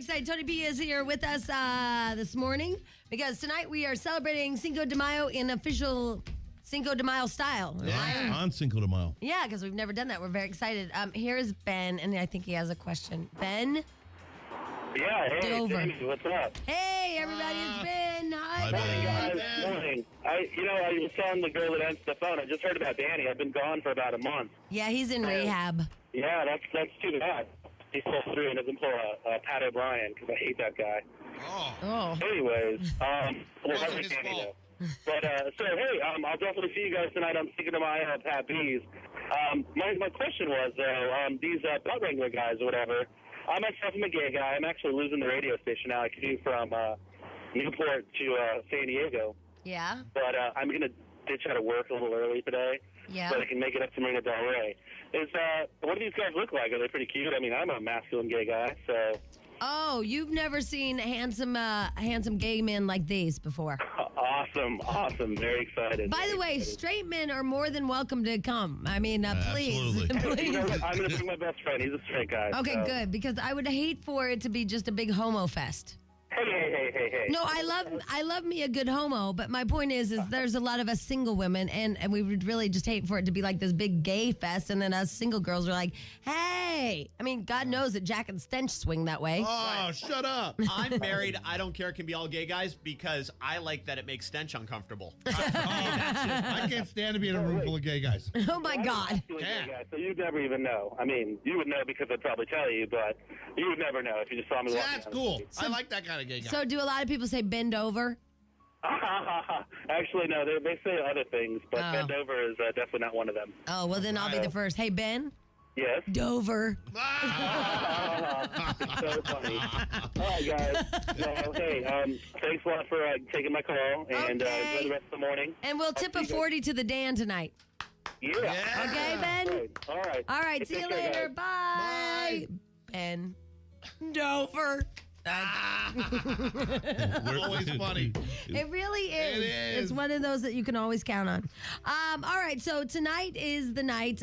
excited. Tony P is here with us this morning because tonight we are celebrating Cinco De Mayo in official Cinco De Mayo style. Yeah, on Cinco De Mayo. Yeah, because we've never done that. We're very excited. Here's Ben, and I think he has a question. Ben? Yeah, hey, Dover. Jamie, what's up? Hey, everybody, it's Ben. Hi, Ben. Guys, Ben. morning. I was telling the girl that answered the phone, I just heard about Danny. I've been gone for about a month. Yeah, he's in rehab. Yeah, that's too bad. He pulled through and doesn't pull a Pat O'Brien because I hate that guy. Oh. Anyways, well, Wasn't that's his Danny, fault. though. But, so, hey, I'll definitely see you guys tonight on Cinco de Mayo at Pat B's. My question was, though, these butt wrangler guys or whatever, I myself am a gay guy. I'm actually losing the radio station now. I commute from Newport to San Diego. Yeah? But I'm going to ditch out of work a little early today. Yeah. So I can make it up to Marina Del Rey. What do these guys look like? Are they pretty cute? I mean, I'm a masculine gay guy, so... Oh, you've never seen handsome gay men like these before. Awesome. Very excited. By the way, straight men are more than welcome to come. I mean, please. Absolutely. You know please. what? I'm going to bring my best friend. He's a straight guy. Okay, so. good, because I would hate for it to be just a big homo fest. Hey. No, I love me a good homo, but my point is there's a lot of us single women, and we would really just hate for it to be like this big gay fest, and then us single girls are like, hey. I mean, God knows that Jack and Stench swing that way. Oh, shut up. I'm married. I don't care. It can be all gay guys because I like that it makes Stench uncomfortable. I can't stand to be in a room full of gay guys. Oh, my God. Guy, so you'd never even know. I mean, you would know because I'd probably tell you, but you would never know if you just saw me walking That's down the cool. street. I like that kind of gay guy. So do a lot of people say bend over? Actually, no, they say other things, but bend over is definitely not one of them. Oh, well, then I'll be the first. Hey, Ben? Yes? Dover. So funny. All right, guys. So, hey, thanks a lot for taking my call, and Okay. enjoy the rest of the morning. And we'll tip a 40 to the Dan tonight. Yeah. Okay, Ben? All right. All right, see Take you care, later. guys. Bye. Ben. Dover. Always funny. It really is. It is. It's one of those that you can always count on. All right, so tonight is the night.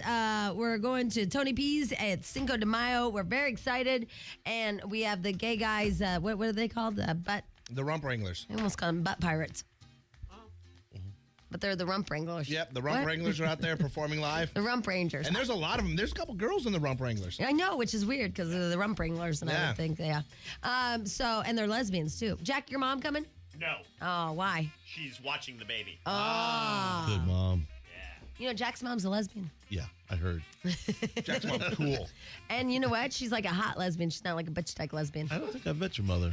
We're going to Tony P's at Cinco de Mayo. We're very excited. And we have the gay guys, what are they called? The rump wranglers. I almost call them butt pirates. But they're the rump wranglers. Yep, the rump What? wranglers are out there performing live. The rump rangers. And there's a lot of them. There's a couple girls in the rump wranglers. I know, which is weird because they're the rump wranglers and Yeah. everything. Yeah. And they're lesbians too. Jack, your mom coming? No, Oh, why? she's watching the baby. Oh. Good mom. You know, Jack's mom's a lesbian. Yeah, I heard. Jack's mom's cool. And you know what? She's like a hot lesbian. She's not like a bitch type lesbian. I don't think I met your mother.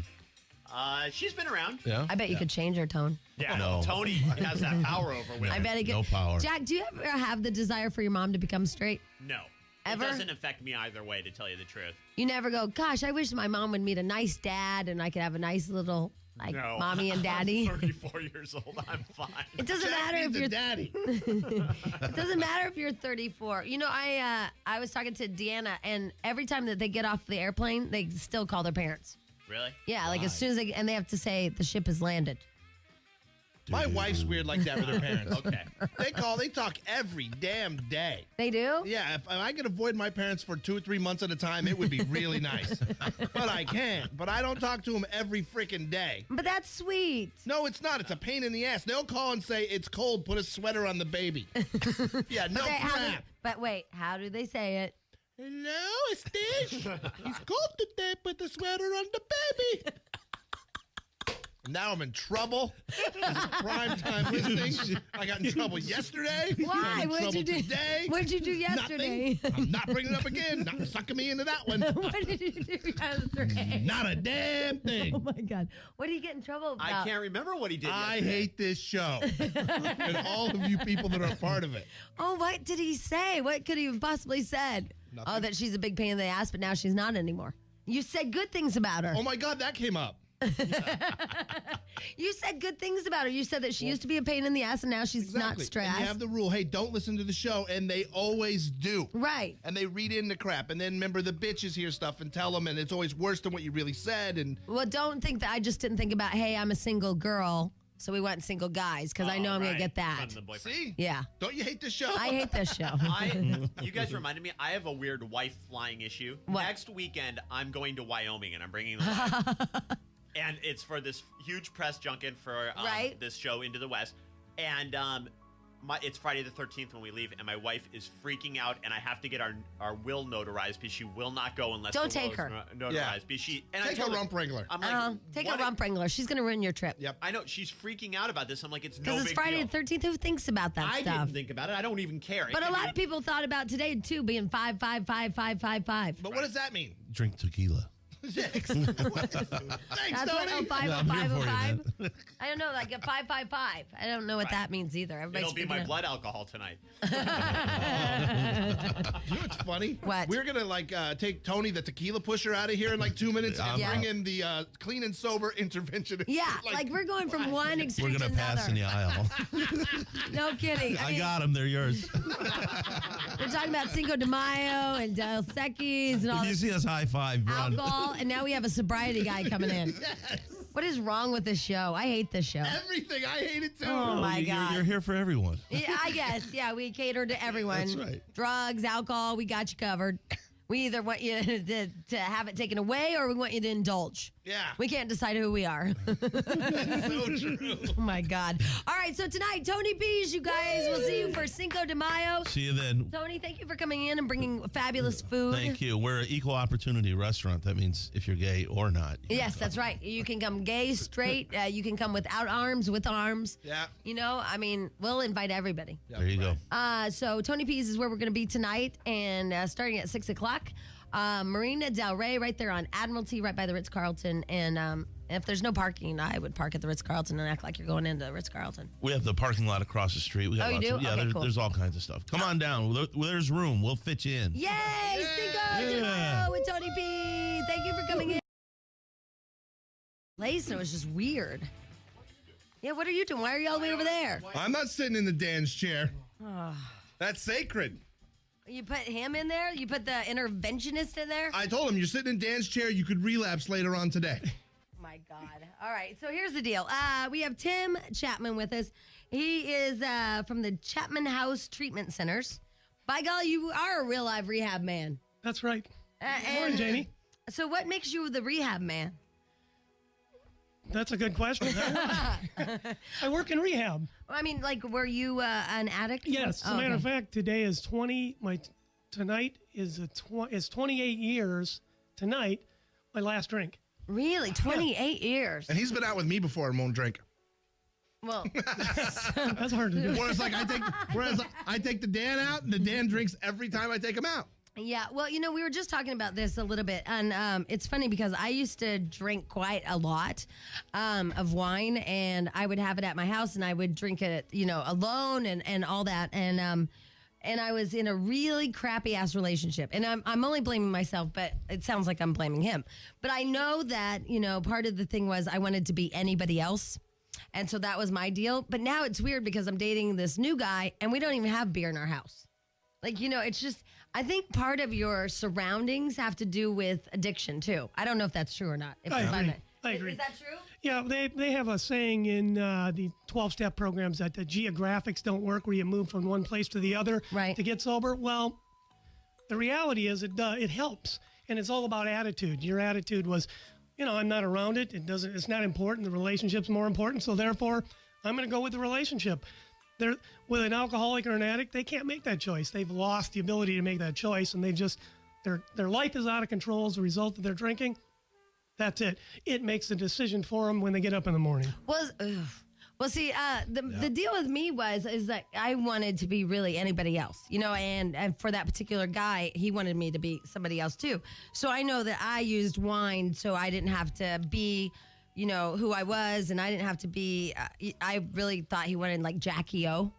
She's been around. Yeah? I bet you could change her tone. Yeah, No. Tony has that power over women. I bet he could. No power. Jack, do you ever have the desire for your mom to become straight? No. Ever? It doesn't affect me either way, to tell you the truth. You never go, gosh, I wish my mom would meet a nice dad and I could have a nice little, No. mommy and daddy. I'm 34 years old. I'm fine. It doesn't Jack matter if needs a you're daddy. It doesn't matter if you're 34. You know, I was talking to Deanna, and every time that they get off the airplane, they still call their parents. Really? Yeah, like as soon as they have to say the ship has landed. My wife's weird like that with her parents. Okay. They talk every damn day. They do? Yeah, if I could avoid my parents for 2 or 3 months at a time, it would be really nice. But I can't. But I don't talk to them every freaking day. But that's sweet. No, it's not. It's a pain in the ass. They'll call and say, it's cold, put a sweater on the baby. Yeah, no crap. But wait, how do they say it? Hello, it's Dish. It's cold today, put the sweater on the baby. Now I'm in trouble. This is prime time listening. I got in trouble yesterday. Why? I'm in What'd you trouble do? today. What'd you do yesterday? Nothing. I'm not bringing it up again. Not sucking me into that one. What did you do yesterday? Not a damn thing. Oh my God. What did he get in trouble about? I can't remember what he did I yesterday. hate this show. And all of you people that are a part of it. Oh, what did he say? What could he have possibly said? Nothing. Oh, that she's a big pain in the ass, but now she's not anymore. You said good things about her. Oh my God, that came up. You said good things about her. You said that she used to be a pain in the ass and now she's not Exactly. stressed. And you have the rule, hey, don't listen to the show. And they always do. Right. And they read into crap. And then remember the bitches hear stuff and tell them. And it's always worse than what you really said. And Well, don't think that I just didn't think about, hey, I'm a single girl. So we went single guys because I know I'm going to get that. From the boyfriend. See? Yeah. Don't you hate this show? I hate this show. You guys reminded me, I have a weird wife flying issue. What? Next weekend, I'm going to Wyoming, and I'm bringing the wife. And it's for this huge press junket for Right. this show, Into the West. And it's Friday the 13th when we leave, and my wife is freaking out, and I have to get our will notarized because she will not go unless Don't the will take is her. notarized. Yeah. Because I Take a told her- rump wrangler. I'm like, Take what a rump wrangler. She's going to ruin your trip. Yep. I know, she's freaking out about this. I'm like, it's no Because big it's Friday deal. the 13th. Who thinks about that I stuff? didn't think about it. I don't even care. It But a can lot be- of people thought about today, too, being 5, 5, 5, 5, 5, 5. But what does that mean? Drink tequila. Thanks, That's what, Tony. 5, Yeah, I'm here 5, for you, 5. man. I don't know, like a 5, 5, 5. I don't know what Right. that means either. Everybody's It'll be my figuring it blood alcohol tonight. You know what's funny? What? We're gonna take Tony, the tequila pusher, out of here in like 2 minutes and Yeah. bring in the clean and sober interventionist. Yeah, like we're going from one We're extreme going to to pass in another. the aisle. No kidding. I mean, got them. They're yours. We're talking about Cinco de Mayo and Dos Equis and all If you this see us high five, run. alcohol, and now we have a sobriety guy coming in. What is wrong with this show? I hate this show. Everything. I hate it too. Oh, my God. You're here for everyone. Yeah, I guess. Yeah, we cater to everyone. That's right. Drugs, alcohol, we got you covered. We either want you to have it taken away or we want you to indulge. Yeah. We can't decide who we are. That's so true. Oh, my God. All right, so tonight, Tony B's, you guys. We'll see you for Cinco de Mayo. See you then. Tony, thank you for coming in and bringing fabulous food. Thank you. We're an equal opportunity restaurant. That means if you're gay or not. Yes, that's right. You can come gay, straight. You can come without arms, with arms. Yeah. You know, I mean, we'll invite everybody. Yeah, There you go. So Tony P's is where we're going to be tonight, and starting at 6 o'clock. Marina Del Rey, right there on Admiralty, right by the Ritz-Carlton. And if there's no parking, I would park at the Ritz-Carlton and act like you're going into the Ritz-Carlton. We have the parking lot across the street. We got Oh, you lots do? Of, yeah, Okay, there's, cool. there's all kinds of stuff. Come on down. There's room. We'll fit you in. Yay! Cinco de Mayo with Tony P. Thank you for coming in. Place, and it was just weird. Yeah, what are you doing? Why are you all the way over there? I'm not sitting in the Dan's chair. That's sacred. You put him in there? You put the interventionist in there? I told him, you're sitting in Dan's chair. You could relapse later on today. My God. All right. So here's the deal. We have Tim Chapman with us. He is from the Chapman House Treatment Centers. By golly, you are a real live rehab man. That's right. And- Morning, Janie. So what makes you the rehab man? That's a good question. I work in rehab. I mean, like, were you an addict? Yes. As a matter of fact, today is tonight is 28 years. Tonight, my last drink. Really? 28 years? And he's been out with me before and won't drink. Well, That's hard to do. Whereas I take the Dan out, and the Dan drinks every time I take him out. yeah. Well, you know, we were just talking about this a little bit. And it's funny because I used to drink quite a lot of wine. And I would have it at my house and I would drink it, you know, alone and all that. And I was in a really crappy ass relationship. And I'm only blaming myself, but it sounds like I'm blaming him. But I know that, you know, part of the thing was I wanted to be anybody else. And so that was my deal. But now it's weird because I'm dating this new guy and we don't even have beer in our house. Like, you know, it's just, I think part of your surroundings have to do with addiction too. I don't know if that's true or not. I agree. Is that true? Yeah, they have a saying in the 12-step programs that the geographics don't work, where you move from one place to the other Right. to get sober. Well, the reality is it helps, and it's all about attitude. Your attitude was, you know, I'm not around it. It's not important. The relationship's more important. So therefore, I'm going to go with the relationship. With an alcoholic or an addict, they can't make that choice. They've lost the ability to make that choice, and their life is out of control as a result of their drinking. That's it. It makes the decision for them when they get up in the morning. Well, see, the deal with me is that I wanted to be really anybody else, you know, and for that particular guy, he wanted me to be somebody else too. So I know that I used wine so I didn't have to be, you know, who I was, and I didn't have to be, I really thought he wanted like Jackie O.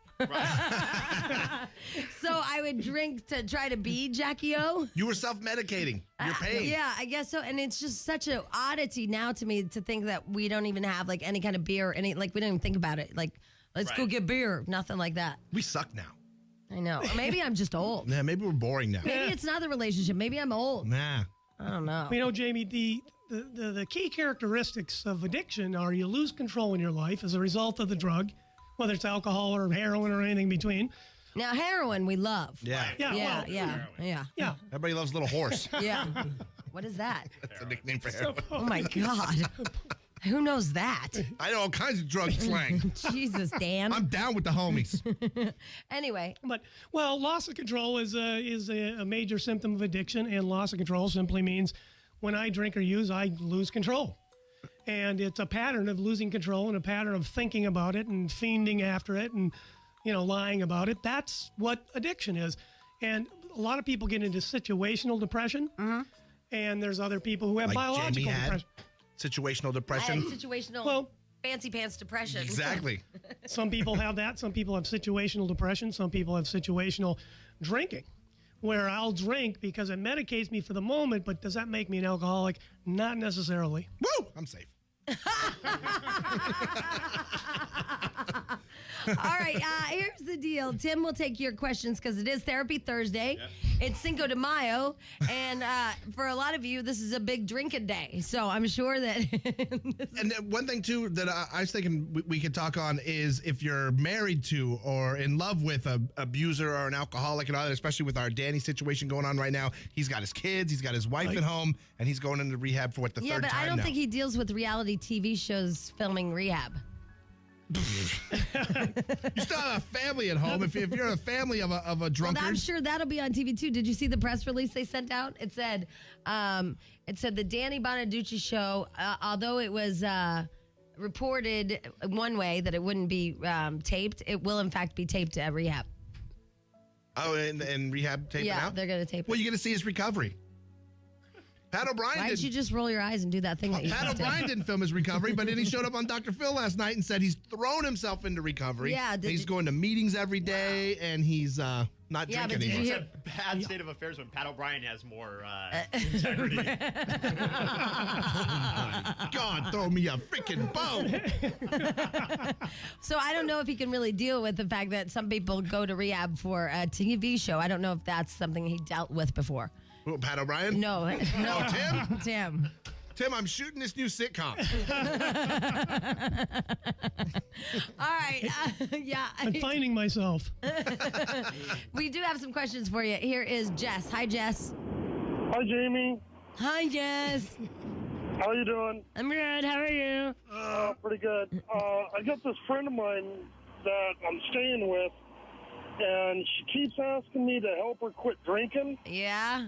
So I would drink to try to be Jackie O. You were self-medicating your pain. Yeah, I guess so. And it's just such an oddity now to me to think that we don't even have like any kind of beer, we don't even think about it. Like, let's go get beer. Nothing like that. We suck now. I know. Or maybe I'm just old. Yeah, maybe we're boring now. Maybe it's not the relationship. Maybe I'm old. Nah. I don't know. You know, Jamie, the key characteristics of addiction are you lose control in your life as a result of the drug, whether it's alcohol or heroin or anything between. Now, heroin we love. Yeah. Yeah. Yeah. Everybody loves Little Horse. Yeah. What is that? That's a nickname for heroin. Oh, my God. Who knows that? I know all kinds of drug slang. Jesus, Dan. I'm down with the homies. Anyway. But, loss of control is a major symptom of addiction, and loss of control simply means when I drink or use, I lose control. And it's a pattern of losing control and a pattern of thinking about it and fiending after it and, lying about it. That's what addiction is. And a lot of people get into situational depression. Mm-hmm. And there's other people who have Like biological Jamie had. depression. Situational I depression. had situational fancy pants depression. Exactly. Some people have that. Some people have situational depression. Some people have situational drinking, where I'll drink because it medicates me for the moment, but does that make me an alcoholic? Not necessarily. Woo! I'm safe. All right, here's the deal. Tim will take your questions because it is Therapy Thursday. Yep. It's Cinco de Mayo, and for a lot of you, this is a big drinking day. So I'm sure that... And one thing, too, that I was thinking we could talk on is if you're married to or in love with an abuser or an alcoholic and all that, especially with our Danny situation going on right now. He's got his kids, he's got his wife at home, and he's going into rehab for the third time now. Yeah, but I don't think he deals with reality TV shows filming rehab. You still have a family at home. If you're a family of a drunkard, well, I'm sure that'll be on TV too. Did you see the press release they sent out? It said the Danny Bonaducci show, although it was reported one way that it wouldn't be taped, it will in fact be taped at rehab. Oh, and rehab tape it out? Yeah, they're going to tape it. Well, you're going to see his recovery. Pat O'Brien Why did you just roll your eyes and do that thing that you Pat just did? O'Brien didn't film his recovery, but then he showed up on Dr. Phil last night and said he's thrown himself into recovery. Yeah, he's going to meetings every day, and he's not drinking but did you anymore. hear- It's a bad state of affairs when Pat O'Brien has more integrity. God, throw me a freaking bone. So I don't know if he can really deal with the fact that some people go to rehab for a TV show. I don't know if that's something he dealt with before. Who, Pat O'Brien? No. Oh, Tim? Tim. Tim, I'm shooting this new sitcom. All right. Yeah. I'm finding myself. We do have some questions for you. Here is Jess. Hi, Jess. Hi, Jamie. Hi, Jess. How you doing? I'm good. How are you? Pretty good. I got this friend of mine that I'm staying with, and she keeps asking me to help her quit drinking. Yeah.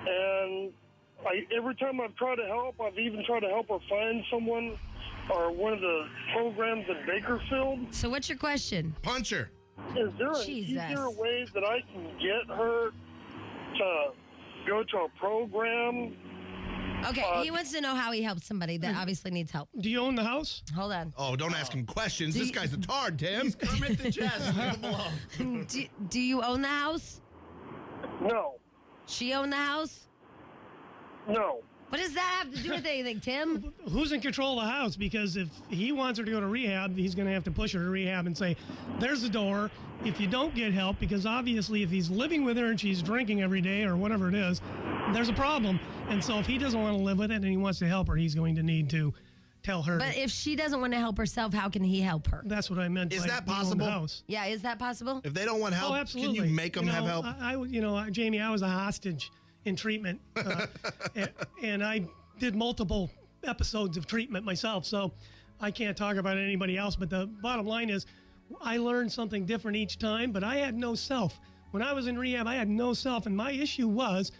And every time I've tried to help, I've even tried to help her find someone or one of the programs in Bakersfield. So what's your question? Punch her. Is there an Jesus. easier way that I can get her to go to a program? Okay, he wants to know how he helps somebody that obviously needs help. Do you own the house? Hold on. Oh, don't ask him questions. This guy's a tard, Tim. Kermit the Jazz. Leave him alone. Do you own the house? No. She own the house? No. What does that have to do with anything, Tim? Who's in control of the house? Because if he wants her to go to rehab, he's going to have to push her to rehab and say, there's the door. If you don't get help, because obviously if he's living with her and she's drinking every day or whatever it is, there's a problem. And so if he doesn't want to live with it and he wants to help her, he's going to need to tell her. But if she doesn't want to help herself, how can he help her? That's what I meant. Is by that you own the possible? house. Yeah, is that possible? If they don't want help, Oh, absolutely. can you make them have help? Jamie, I was a hostage in treatment, and I did multiple episodes of treatment myself, so I can't talk about anybody else. But the bottom line is, I learned something different each time, but I had no self. When I was in rehab, I had no self, and my issue was,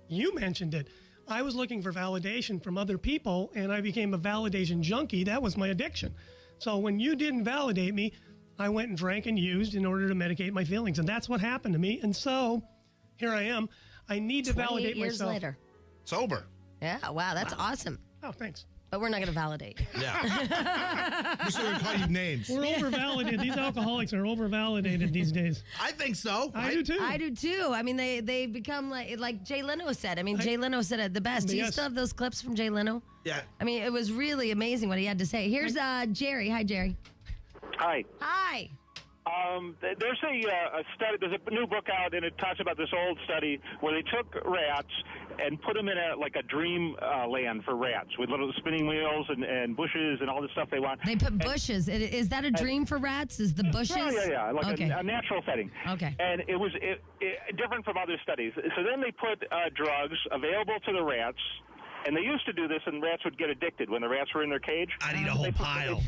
you mentioned it, I was looking for validation from other people, and I became a validation junkie. That was my addiction. So when you didn't validate me, I went and drank and used in order to medicate my feelings, and that's what happened to me. And so here I am. I need to 28 validate years myself. later. Sober. Yeah, wow, that's awesome. Oh, thanks. But we're not going to validate. Yeah. We're still going to call you names. We're over-validated. These alcoholics are over-validated these days. I think so. I do too. I do too. I mean, they become like Jay Leno said. I mean, Jay Leno said it the best. Do you Yes. still have those clips from Jay Leno? Yeah. I mean, it was really amazing what he had to say. Here's Jerry. Hi, Jerry. Hi. Hi. There's a study. There's a new book out, and it talks about this old study where they took rats and put them in a dream land for rats with little spinning wheels and bushes and all the stuff they want. They put bushes. Is that a dream for rats? Is the bushes? Yeah, like okay. a natural setting. Okay. And it was different from other studies. So then they put drugs available to the rats, and they used to do this, and rats would get addicted when the rats were in their cage. I'd eat a whole pile.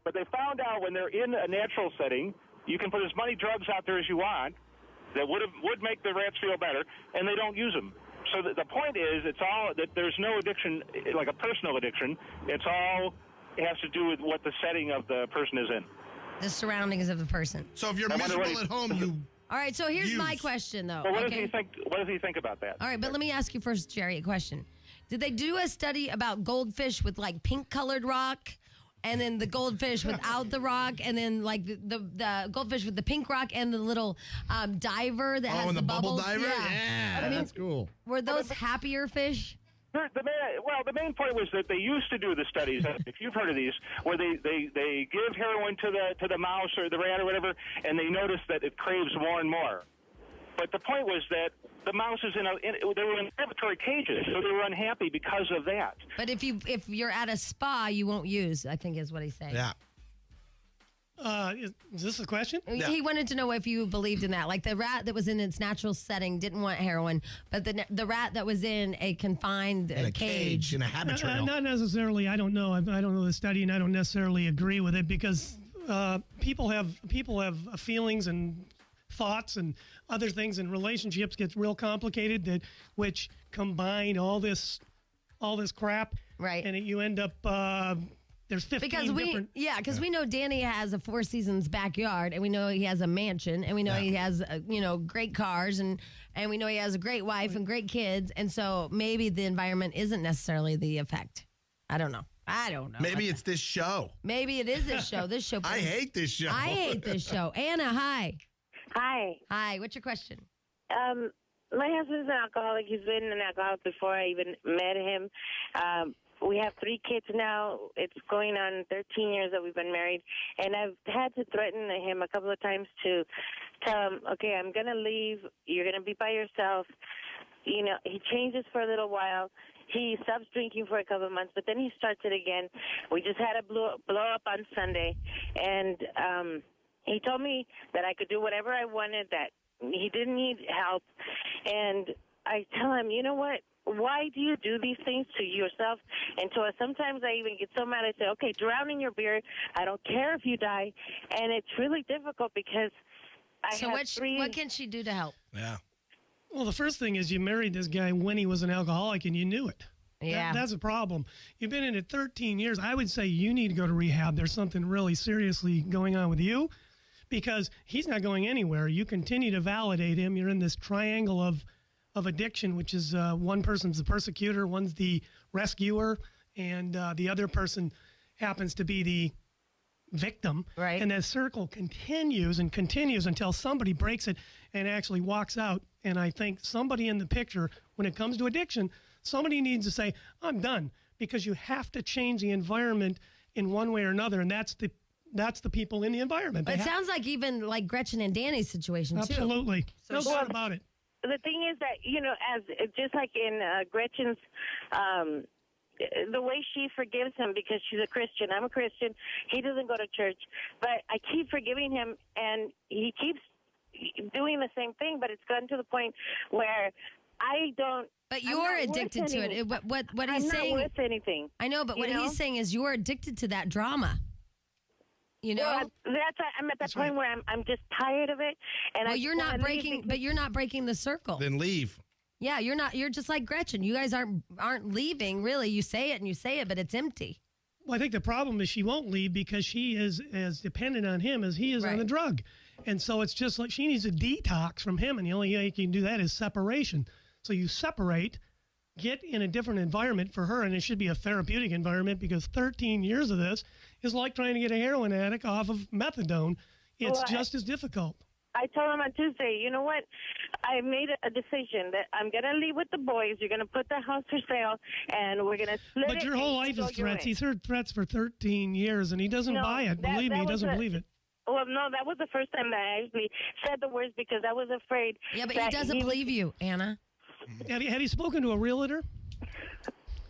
But they found out when they're in a natural setting, you can put as many drugs out there as you want that would make the rats feel better, and they don't use them. So the point is, it's all that there's no addiction, like a personal addiction. It has to do with what the setting of the person is in. The surroundings of the person. So if you're miserable at home, you... All right, so here's my question, though. Well, what does he think about that? All right, but let me ask you first, Jerry, a question. Did they do a study about goldfish with, like, pink-colored rock, and then the goldfish without the rock, and then, like, the goldfish with the pink rock and the little diver that has and the bubble bubbles? diver? Yeah, that's cool. Were those happier fish? The main point was that they used to do the studies, if you've heard of these, where they give heroin to the mouse or the rat or whatever, and they notice that it craves more and more. But the point was that the mouses they were in laboratory cages, so they were unhappy because of that. But if you're at a spa, you won't use, I think is what he's saying. Yeah. Is this a question? He wanted to know if you believed in that. Like the rat that was in its natural setting didn't want heroin, but the rat that was in a confined cage. In a habit trail. Not necessarily. I don't know. I don't know the study, and I don't necessarily agree with it because people have feelings and thoughts and other things, and relationships get real complicated which combine all this crap. Right. And you end up there's 15 different... Because we know Danny has a Four Seasons backyard, and we know he has a mansion, and we know he has, great cars, and we know he has a great wife and great kids, and so maybe the environment isn't necessarily the effect. I don't know. Maybe it's this show. Maybe it is this show. This show. I hate this show. I hate this show. Anna, hi. Hi. Hi. What's your question? My husband's an alcoholic. He's been an alcoholic before I even met him. We have 3 kids now. It's going on 13 years that we've been married. And I've had to threaten him a couple of times to tell him, okay, I'm going to leave. You're going to be by yourself. He changes for a little while. He stops drinking for a couple of months, but then he starts it again. We just had a blow up on Sunday. And he told me that I could do whatever I wanted, that he didn't need help. And I tell him, you know what? Why do you do these things to yourself? And so sometimes I even get so mad, I say, okay, drown in your beer. I don't care if you die. And it's really difficult because what can she do to help? Yeah. Well, the first thing is you married this guy when he was an alcoholic and you knew it. Yeah. That's a problem. You've been in it 13 years. I would say you need to go to rehab. There's something really seriously going on with you because he's not going anywhere. You continue to validate him. You're in this triangle of addiction, which is one person's the persecutor, one's the rescuer, and the other person happens to be the victim. Right. And that circle continues and continues until somebody breaks it and actually walks out. And I think somebody in the picture, when it comes to addiction, somebody needs to say, I'm done, because you have to change the environment in one way or another, and that's the people in the environment. But it sounds like even like Gretchen and Danny's situation, too. Absolutely. No doubt about it. The thing is that, as just like in Gretchen's, the way she forgives him because she's a Christian. I'm a Christian. He doesn't go to church. But I keep forgiving him, and he keeps doing the same thing, but it's gotten to the point where I don't. But you're addicted to it. What he's saying. I'm not worth anything. I know, but what he's saying is you're addicted to that drama. Well, I'm at that point where I'm just tired of it, and you're not breaking, but you're not breaking the circle. Then leave. Yeah, you're not. You're just like Gretchen. You guys aren't leaving, really. You say it, but it's empty. Well, I think the problem is she won't leave because she is as dependent on him as he is on the drug, and so it's just like she needs a detox from him, and the only way you can do that is separation. So you separate, get in a different environment for her, and it should be a therapeutic environment because 13 years of this is like trying to get a heroin addict off of methadone. It's just as difficult. I told him on Tuesday, you know what? I made a decision that I'm going to leave with the boys. You're going to put the house for sale, and we're going to split it. But your whole life is threats. He's heard threats for 13 years, and he doesn't buy it. Believe me, he doesn't believe it. Well, no, that was the first time that I actually said the words because I was afraid. Yeah, but he doesn't believe you, Anna. Have you spoken to a realtor?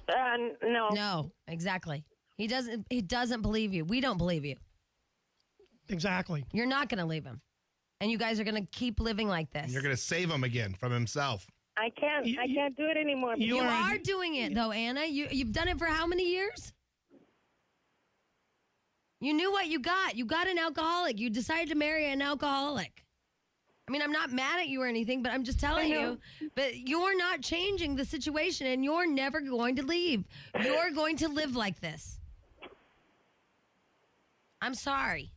No. No, exactly. He doesn't believe you. We don't believe you. Exactly. You're not going to leave him. And you guys are going to keep living like this. And you're going to save him again from himself. I can't do it anymore. You are doing it, though, Anna. You've done it for how many years? You knew what you got. You got an alcoholic. You decided to marry an alcoholic. I mean, I'm not mad at you or anything, but I'm just telling you. But you're not changing the situation, and you're never going to leave. You're going to live like this. I'm sorry.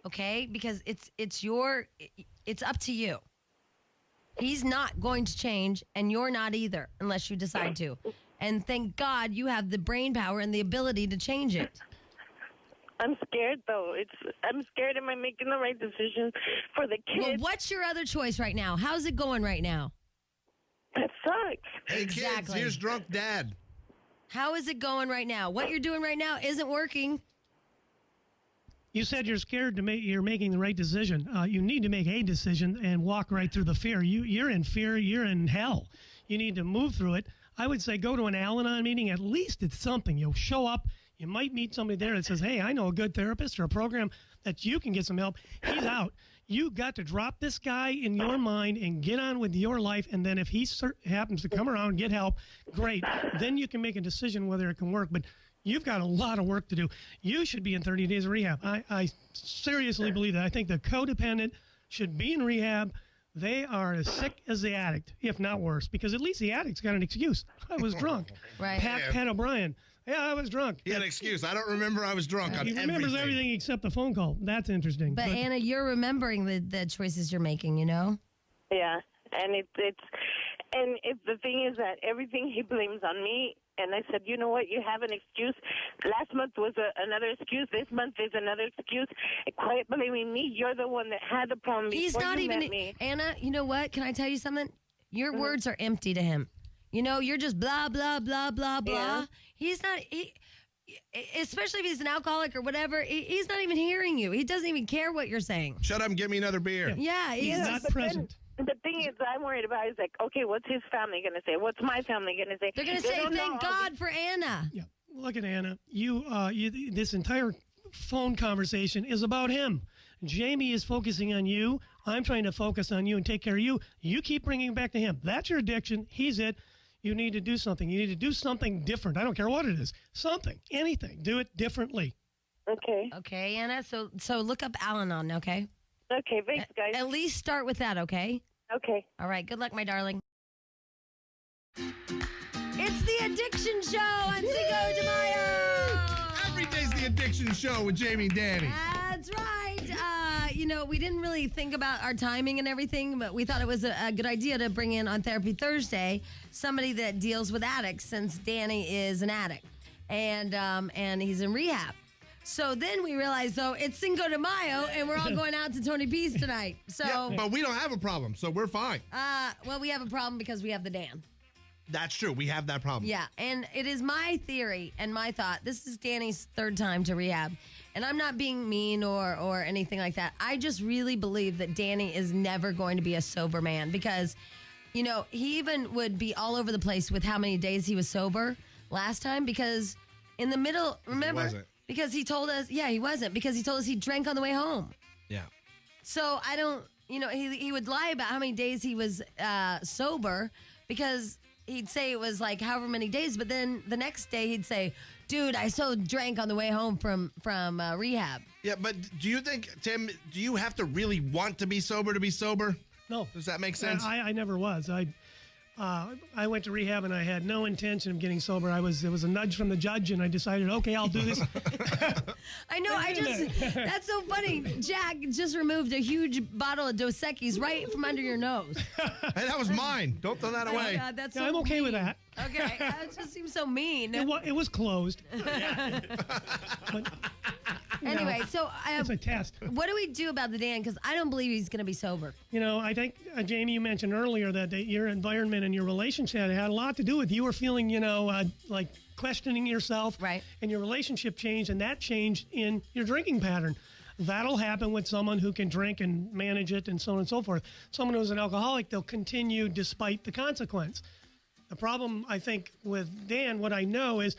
Okay? Because it's up to you. He's not going to change, and you're not either, unless you decide to. And thank God you have the brain power and the ability to change it. I'm scared, though. I'm scared. Am I making the right decision for the kids? Well, what's your other choice right now? How's it going right now? That sucks. Hey, kids, here's drunk dad. How is it going right now? What you're doing right now isn't working. You said you're scared you're making the right decision. You need to make a decision and walk right through the fear. You're in fear. You're in hell. You need to move through it. I would say go to an Al-Anon meeting. At least it's something. You'll show up. You might meet somebody there that says, hey, I know a good therapist or a program that you can get some help. He's out. You got to drop this guy in your mind and get on with your life. And then if he happens to come around and get help, great. Then you can make a decision whether it can work. But you've got a lot of work to do. You should be in 30 days of rehab. I seriously believe that. I think the codependent should be in rehab. They are as sick as the addict, if not worse, because at least the addict's got an excuse. I was drunk. Right. Pat O'Brien. Yeah, I was drunk. He had an excuse. I don't remember I was drunk on He remembers everything except the phone call. That's interesting. But Anna, you're remembering the choices you're making, you know? Yeah, and the thing is that everything he blames on me. And I said, you know what? You have an excuse. Last month was another excuse. This month is another excuse. Quit blaming me. You're the one that had the problem before He's not you even met me. Anna, you know what? Can I tell you something? Your words are empty to him. You know, you're just blah, blah, blah, blah, blah. Yeah. He's not, especially if he's an alcoholic or whatever, he's not even hearing you. He doesn't even care what you're saying. Shut up and get me another beer. Yeah, he's not present. The thing is that I'm worried about is like, okay, what's his family going to say? What's my family going to say? They're going to say, thank God for Anna. Yeah. Look at Anna. You, this entire phone conversation is about him. Jamie is focusing on you. I'm trying to focus on you and take care of you. You keep bringing it back to him. That's your addiction. He's it. You need to do something. You need to do something different. I don't care what it is. Something, anything. Do it differently. Okay. Okay, Anna. So look up Al-Anon, okay? Okay, thanks, guys. At least start with that, okay? Okay. All right. Good luck, my darling. It's the Addiction Show on Cinco de Mayo. Every day's the Addiction Show with Jamie and Danny. That's right. We didn't really think about our timing and everything, but we thought it was a good idea to bring in on Therapy Thursday somebody that deals with addicts, since Danny is an addict and he's in rehab. So then we realized, though, it's Cinco de Mayo, and we're all going out to Tony P's tonight. So, yeah, but we don't have a problem, so we're fine. Well, we have a problem because we have the Dan. That's true. We have that problem. Yeah, and it is my theory and my thought. This is Danny's third time to rehab, and I'm not being mean or anything like that. I just really believe that Danny is never going to be a sober man because, he even would be all over the place with how many days he was sober last time because in the middle, remember? He wasn't. Because he told us, he wasn't, because he told us he drank on the way home. Yeah. So I don't, he would lie about how many days he was sober because he'd say it was like however many days, but then the next day he'd say, dude, I so drank on the way home from rehab. Yeah, but do you think, Tim, do you have to really want to be sober? No. Does that make sense? I never was. I went to rehab and I had no intention of getting sober. It was a nudge from the judge and I decided, okay, I'll do this. I know. That's so funny. Jack just removed a huge bottle of Dos Equis right from under your nose. Hey, that was mine. Don't throw that away. God, that's so I'm okay with that. Okay. That just seems so mean. It was closed. But, Anyway, so it's a test. what do we do about the Dan? Because I don't believe he's going to be sober. I think, Jamie, you mentioned earlier that your environment and your relationship had a lot to do with you were feeling, like questioning yourself. Right. And your relationship changed, and that changed in your drinking pattern. That'll happen with someone who can drink and manage it and so on and so forth. Someone who's an alcoholic, they'll continue despite the consequence. The problem, I think, with Dan, what I know is,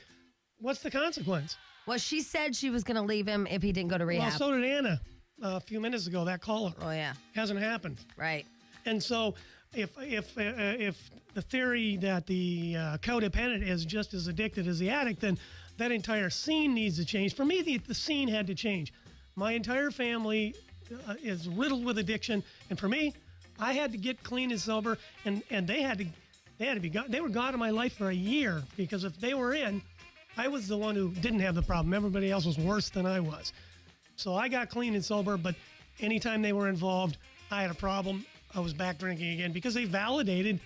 what's the consequence? Well, she said she was going to leave him if he didn't go to rehab. Well, so did Anna a few minutes ago, that caller. Oh, yeah. Hasn't happened. Right. And so if the theory that the codependent is just as addicted as the addict, then that entire scene needs to change. For me, the scene had to change. My entire family is riddled with addiction, and for me, I had to get clean and sober, and they had to be gone. They were gone in my life for a year, because if they were in, I was the one who didn't have the problem. Everybody else was worse than I was. So I got clean and sober, but anytime they were involved, I had a problem. I was back drinking again because they validated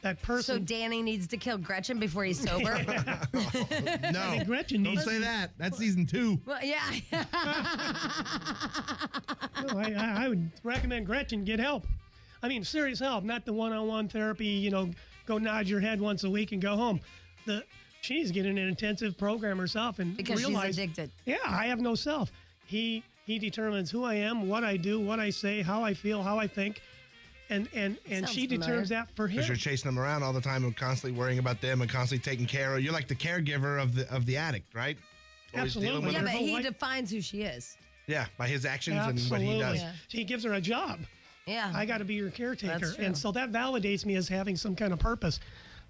that person. So Danny needs to kill Gretchen before he's sober? No, Gretchen don't needs say that. That's season 2. Well, yeah. No, I would recommend Gretchen get help. I mean, serious help, not the one-on-one therapy, go nod your head once a week and go home. She needs to get in an intensive program herself and Because realize, she's addicted. Yeah, I have no self. He determines who I am, what I do, what I say, how I feel, how I think, and she determines that for him. Because you're chasing them around all the time and constantly worrying about them and constantly taking care of. You're like the caregiver of the addict, right? Always dealing Absolutely. with Yeah, her. but he defines who she is. Yeah, by his actions Absolutely. and what he does. Yeah. He gives her a job. Yeah. I got to be your caretaker. That's true. And so that validates me as having some kind of purpose.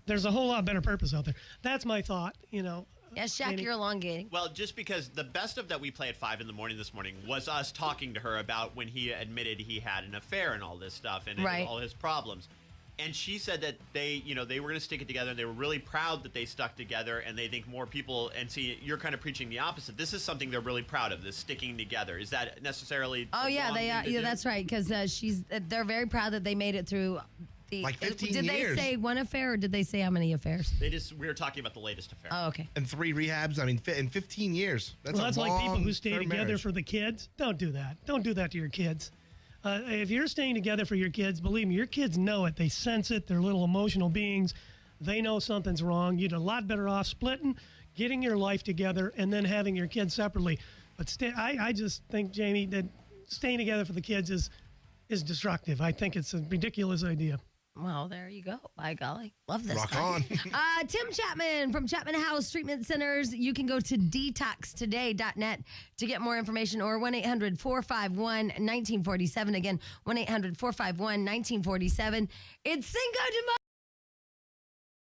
There's a whole lot better purpose out there. That's my thought, Yes, Shaq, Danny. you're elongating. Well, just because the best of that we play at 5 in the morning this morning was us talking to her about when he admitted he had an affair and all this stuff and Right. all his problems. And she said that they were going to stick it together, and they were really proud that they stuck together, and they think more people, and see, you're kind of preaching the opposite. This is something they're really proud of, this sticking together. Is that necessarily Oh, the yeah, wrong they thing are. to Yeah, do? that's right, because they're very proud that they made it through the... Like 15 Did years. they say one affair, or did they say how many affairs? We were talking about the latest affair. Oh, okay. And 3 rehabs. I mean, in 15 years. That's Well, that's like people who stay long-term together marriage. for the kids. Don't do that. Don't do that to your kids. If you're staying together for your kids, believe me, your kids know it. They sense it. They're little emotional beings. They know something's wrong. You'd a lot better off splitting, getting your life together, and then having your kids separately. But I just think, Jamie, that staying together for the kids is destructive. I think it's a ridiculous idea. Well, there you go. By golly. Love this. Rock guy. on. Tim Chapman from Chapman House Treatment Centers. You can go to detoxtoday.net to get more information, or 1-800-451-1947. Again, 1-800-451-1947. It's Cinco de Mayo.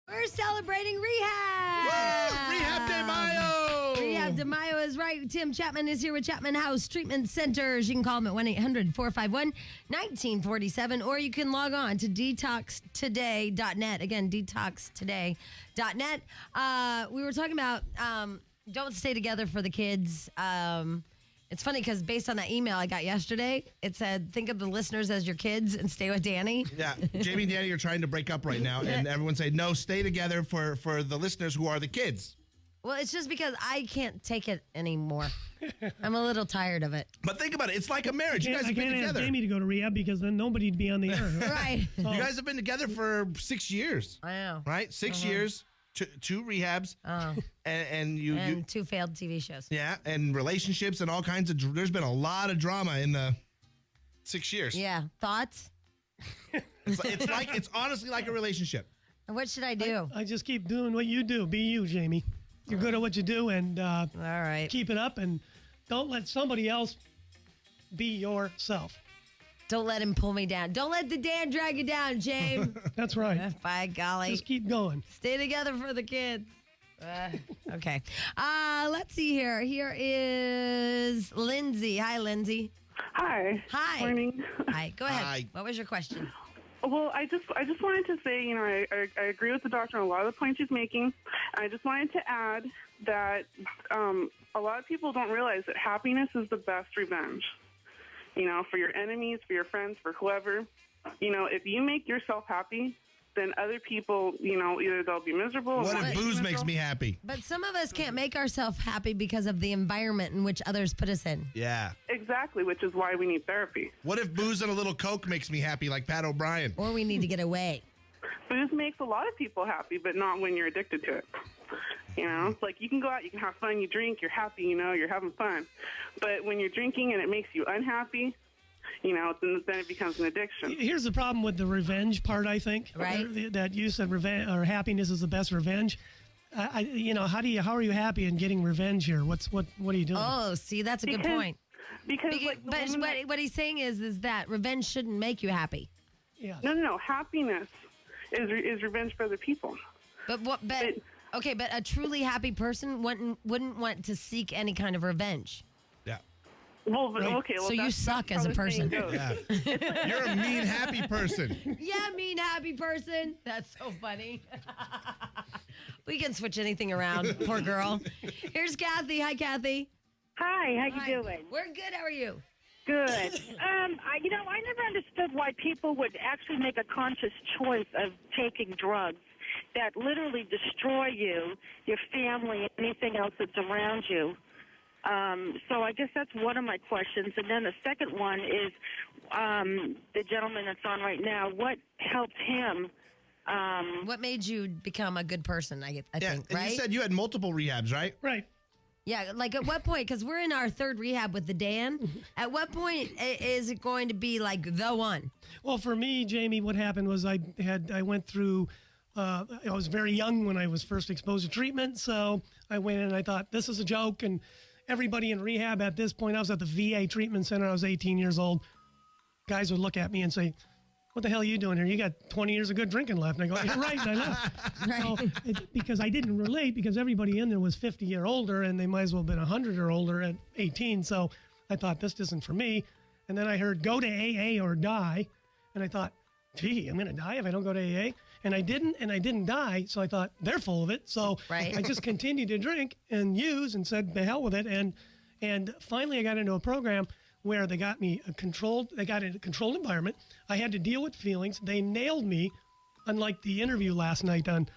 We're celebrating Rehab. Rehab de Mayo. Rehab de Mayo is right. Tim Chapman is here with Chapman House Treatment Centers. You can call them at 1-800-451-1947, or you can log on to detoxtoday.net. Again, detoxtoday.net. We were talking about don't stay together for the kids. It's funny because based on that email I got yesterday, it said, think of the listeners as your kids and stay with Danny. Yeah, Jamie and Danny are trying to break up right now, and everyone say, no, stay together for the listeners who are the kids. Well, it's just because I can't take it anymore. I'm a little tired of it. But think about it. It's like a marriage. You guys I have been can't ask together. Jamie to go to rehab because then nobody'd be on the air. Right. You guys have been together for 6 years. I know. Right? 6 years, two rehabs, Oh. and you 2 failed TV shows. yeah, and relationships and all kinds of. There's been a lot of drama in the 6 years. Yeah. Thoughts? It's honestly like a relationship. What should I do? I just keep doing what you do. Be you, Jamie. You're good at what you do, and All right. keep it up, and don't let somebody else be yourself. Don't let him pull me down. Don't let the Dan drag you down, James. That's right. By golly. Just keep going. Stay together for the kids. Okay. Let's see here. Here is Lindsay. Hi, Lindsay. Hi. Hi. Morning. Hi. Go ahead. Hi. What was your question? Well, I just wanted to say, I agree with the doctor on a lot of the points he's making. I just wanted to add that a lot of people don't realize that happiness is the best revenge. For your enemies, for your friends, for whoever. If you make yourself happy, then other people, either they'll be miserable. What if booze makes me happy? But some of us can't make ourselves happy because of the environment in which others put us in. Yeah. Exactly, which is why we need therapy. What if booze and a little Coke makes me happy, like Pat O'Brien? Or we need to get away. Booze makes a lot of people happy, but not when you're addicted to it. It's like you can go out, you can have fun, you drink, you're happy, you're having fun. But when you're drinking and it makes you unhappy, then it becomes an addiction. Here's the problem with the revenge part, I think. Right. That you said revenge or happiness is the best revenge. How are you happy in getting revenge here? What are you doing? Oh, see, that's a good point. Because but what he's saying is that revenge shouldn't make you happy. Yeah. No. Happiness is revenge for other people. But a truly happy person wouldn't want to seek any kind of revenge. Yeah. Well, okay. Well, so you suck as a person. Yeah. You're a mean, happy person. Yeah, mean, happy person. That's so funny. We can switch anything around. Poor girl. Here's Kathy. Hi, Kathy. Hi. How you doing? We're good. How are you? Good. I never understood why people would actually make a conscious choice of taking drugs that literally destroy you, your family, anything else that's around you. So I guess that's one of my questions. And then the second one is the gentleman that's on right now. What helped him? What made you become a good person, I think, and right? you said you had multiple rehabs, right? Right. Yeah, like at what point, because we're in our third rehab with the Dan, at what point is it going to be like the one? Well, for me, Jamie, what happened was I went through, I was very young when I was first exposed to treatment, so I went in and I thought, this is a joke, and everybody in rehab at this point, I was at the VA treatment center, I was 18 years old, guys would look at me and say, what the hell are you doing here? You got 20 years of good drinking left. And I go, you're right, and I left. Right. So because I didn't relate, because everybody in there was 50 or older, and they might as well have been 100 or older at 18. So I thought, this isn't for me. And then I heard, go to AA or die. And I thought, gee, I'm going to die if I don't go to AA. And I didn't die. So I thought, they're full of it. So right. I just continued to drink and use and said, the hell with it. And finally I got into a program where they got me in a controlled environment. I had to deal with feelings. They nailed me, unlike the interview last night on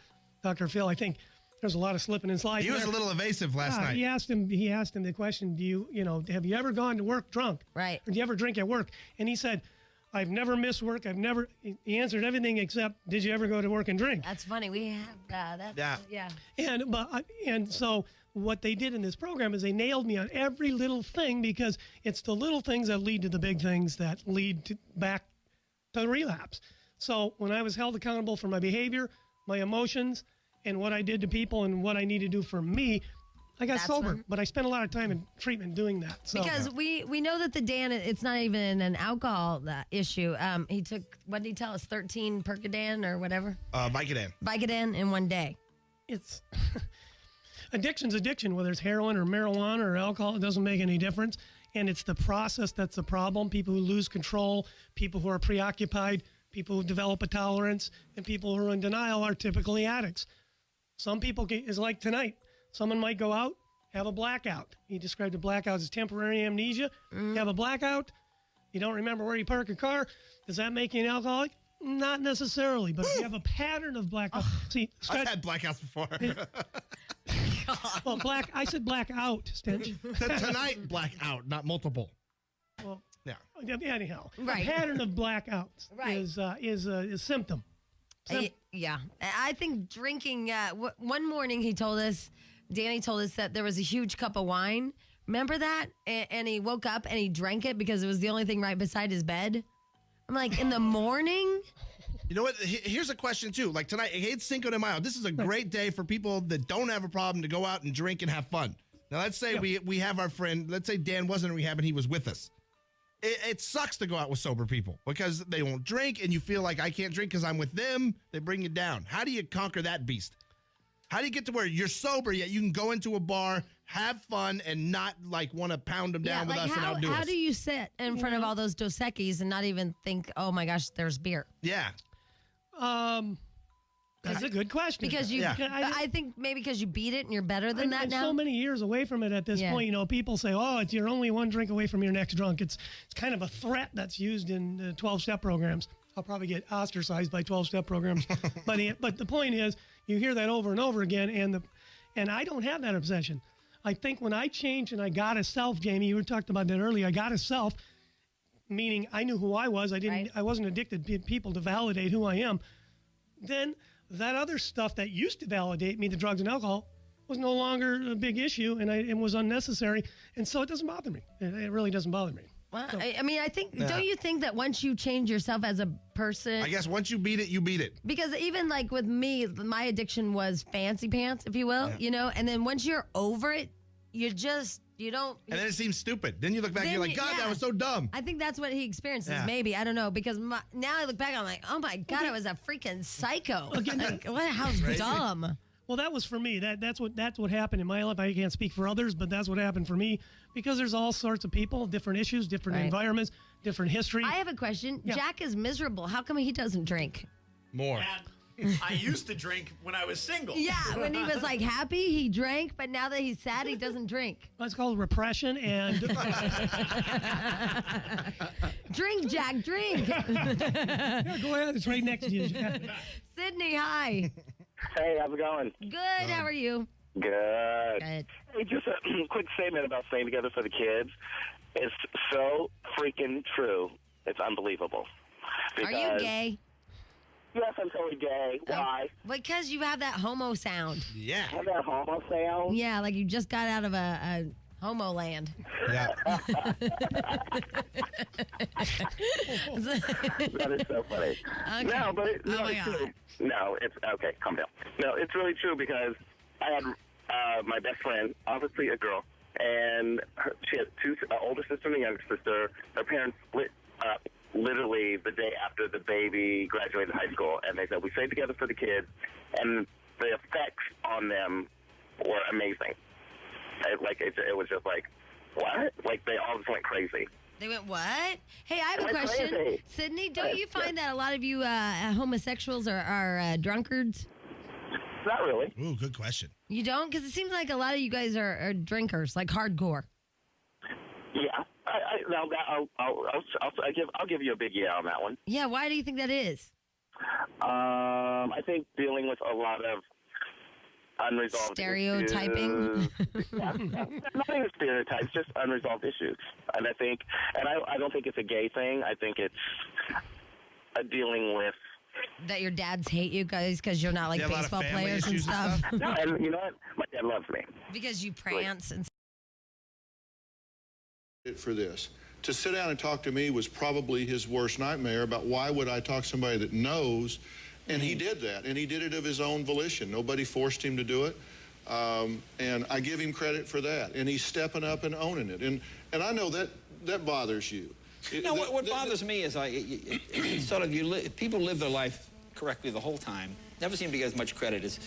Dr. Phil. I think there's a lot of slipping and sliding. He was a little evasive last night. He asked him the question, have you ever gone to work drunk? Right. Or do you ever drink at work? And he said, I've never missed work. He answered everything except, did you ever go to work and drink? That's funny. We have that. Yeah. And so what they did in this program is they nailed me on every little thing, because it's the little things that lead to the big things that lead back to relapse. So when I was held accountable for my behavior, my emotions, and what I did to people and what I need to do for me, I got sober. But I spent a lot of time in treatment doing that. So. Because we know that the Dan, it's not even an alcohol issue. He took, what did he tell us, 13 Percodan or whatever? Vicodin in one day. It's... Addiction's addiction, whether it's heroin or marijuana or alcohol, it doesn't make any difference. And it's the process that's the problem. People who lose control, people who are preoccupied, people who develop a tolerance, and people who are in denial are typically addicts. Some people, it's like tonight, someone might go out, have a blackout. He described a blackout as temporary amnesia. You have a blackout, you don't remember where you park your car. Does that make you an alcoholic? Not necessarily, but if you have a pattern of blackouts. See, I've had blackouts before. Well, I said blackout, Stench. Tonight, blackout, not multiple. Well, yeah. Anyhow, right. A pattern of blackouts is a symptom. Yeah. I think drinking, one morning Danny told us that there was a huge cup of wine. Remember that? And he woke up and he drank it because it was the only thing right beside his bed. I'm like, in the morning? You know what? Here's a question, too. Like tonight, it's Cinco De Mayo. This is a great day for people that don't have a problem to go out and drink and have fun. Now, let's say we have our friend. Let's say Dan wasn't in rehab and he was with us. It sucks to go out with sober people because they won't drink and you feel like I can't drink because I'm with them. They bring you down. How do you conquer that beast? How do you get to where you're sober yet you can go into a bar, have fun, and not like want to pound them down with us and outdo us? How do you sit in front of all those Dos Equis and not even think, oh my gosh, there's beer? Yeah. That's a good question. Because I think maybe because you beat it and you're better than that I'm now. so many years away from it at this point. People say, oh, you're only one drink away from your next drunk. It's kind of a threat that's used in 12-step programs. I'll probably get ostracized by 12-step programs. But the point is, you hear that over and over again, and I don't have that obsession. I think when I changed and I got a self, Jamie, you were talking about that earlier. I got a self, meaning I knew who I was. I wasn't addicted to people to validate who I am. Then that other stuff that used to validate me, the drugs and alcohol, was no longer a big issue, and it was unnecessary. And so it doesn't bother me. It really doesn't bother me. Well, I mean, I think, don't you think that once you change yourself as a person? I guess once you beat it, you beat it. Because even like with me, my addiction was fancy pants, if you will, you know, and then once you're over it, you don't. And then it seems stupid. Then you look back and you're like, God, that was so dumb. I think that's what he experiences, maybe. I don't know. Because now I look back, I'm like, oh my God, I was a freaking psycho. Like, how dumb. Well, that was for me. That's what happened in my life. I can't speak for others, but that's what happened for me because there's all sorts of people, different issues, different environments, different history. I have a question. Yeah. Jack is miserable. How come he doesn't drink? More. I used to drink when I was single. Yeah, when he was like happy, he drank, but now that he's sad, he doesn't drink. That's called repression and... Drink, Jack, drink. Yeah, go ahead. It's right next to you. Sydney, hi. Hey, how's it going? Good. How are you? Good. Good. Hey, just a quick statement about staying together for the kids. It's so freaking true. It's unbelievable. Are you gay? Yes, I'm totally gay. Why? Because you have that homo sound. Yeah. Have that homo sound? Yeah, like you just got out of a homo land. Yeah. That is so funny. Okay. No, but Oh my it's God. true. No, it's okay. Calm down. No, it's really true because I had my best friend, obviously a girl, and she had two older sister and a younger sister. Her parents split up literally the day after the baby graduated high school, and they said we stayed together for the kids, and the effects on them were amazing. It was just like, what? Like they all just went crazy. They went, what? Hey, I have a question. Crazy. Sydney, don't you find that a lot of you homosexuals are drunkards? Not really. Ooh, good question. You don't? Because it seems like a lot of you guys are drinkers, like hardcore. Yeah. I'll give you a big yeah on that one. Yeah, why do you think that is? I think dealing with a lot of unresolved stereotyping. Issues. Not even stereotypes, just unresolved issues. And I don't think it's a gay thing. I think it's dealing with that your dads hate you guys because you're not like baseball players and stuff. No, and you know what? My dad loves me. Because you prance and for this. To sit down and talk to me was probably his worst nightmare about why would I talk to somebody that knows, and he did that, and he did it of his own volition. Nobody forced him to do it, and I give him credit for that, and he's stepping up and owning it, and I know that bothers you. No, what bothers me is it's sort of people live their life correctly the whole time. Never seem to get as much credit as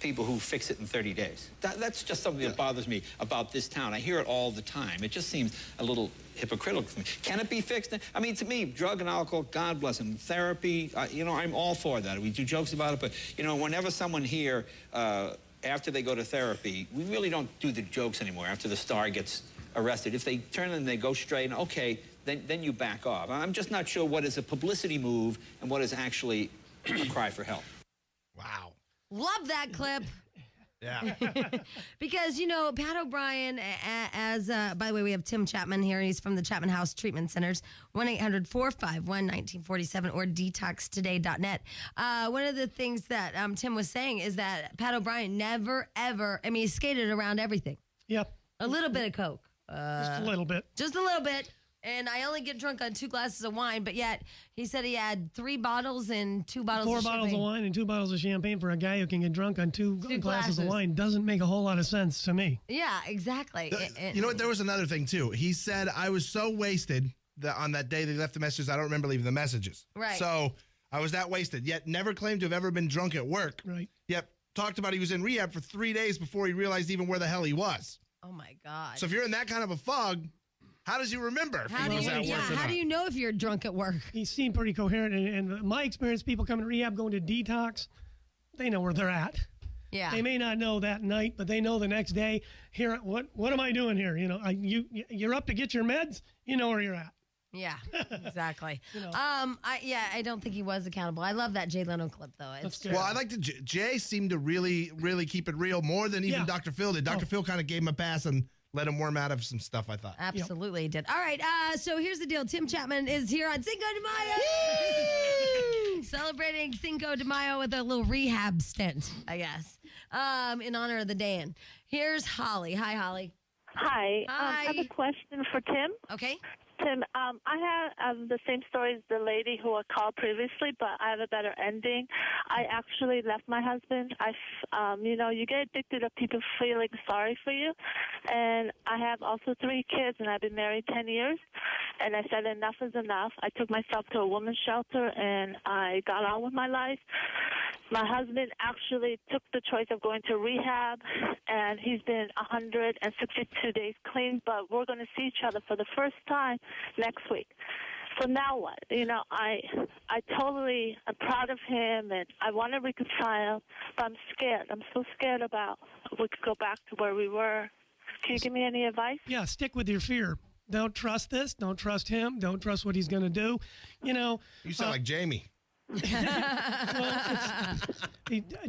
people who fix it in 30 days. That's just something that bothers me about this town. I hear it all the time. It just seems a little hypocritical to me. Can it be fixed? I mean, to me, drug and alcohol, God bless them. Therapy, I'm all for that. We do jokes about it, but, whenever someone here, after they go to therapy, we really don't do the jokes anymore after the star gets arrested. If they turn and they go straight, and okay, then you back off. I'm just not sure what is a publicity move and what is actually a cry for help. Wow. love that clip. Yeah. Because, Pat O'Brien, by the way, we have Tim Chapman here. He's from the Chapman House Treatment Centers, 1-800-451-1947 or detoxtoday.net. One of the things that Tim was saying is that Pat O'Brien never, ever, he skated around everything. Yep. A little bit of Coke. Just a little bit. Just a little bit. And I only get drunk on 2 glasses of wine, but yet he said he had 3 bottles and 2 bottles of champagne. 4 bottles of wine and 2 bottles of champagne for a guy who can get drunk on 2 glasses of wine doesn't make a whole lot of sense to me. Yeah, exactly. You know what? There was another thing, too. He said, I was so wasted that on that day they left the messages, I don't remember leaving the messages. Right. So I was that wasted, yet never claimed to have ever been drunk at work. Right. Yet talked about he was in rehab for 3 days before he realized even where the hell he was. Oh, my God. So if you're in that kind of a fog, how does he remember? How do you know if you're drunk at work? He seemed pretty coherent. And my experience, people coming to rehab, going to detox, they know where they're at. Yeah. They may not know that night, but they know the next day, here, what am I doing here? You're up to get your meds, you know where you're at. Yeah, exactly. I don't think he was accountable. I love that Jay Leno clip, though. Well, I like Jay seemed to really, really keep it real more than even Dr. Phil did. Dr. Phil kind of gave him a pass and let him worm out of some stuff, I thought. Absolutely he did. All right, so here's the deal. Tim Chapman is here on Cinco de Mayo. Celebrating Cinco de Mayo with a little rehab stint, I guess, in honor of the Dan. Here's Holly. Hi, Holly. Hi. I have a question for Tim. Okay. Tim, I have the same story as the lady who I called previously, but I have a better ending. I actually left my husband. You get addicted to people feeling sorry for you. And I have also 3 kids, and I've been married 10 years. And I said enough is enough. I took myself to a women's shelter, and I got on with my life. My husband actually took the choice of going to rehab, and he's been 162 days clean, but we're going to see each other for the first time next week. So now what? I totally am proud of him, and I want to reconcile, but I'm scared. I'm so scared about we could go back to where we were. Can you give me any advice? Yeah, stick with your fear. Don't trust this. Don't trust him. Don't trust what he's going to do. You sound like Jamie.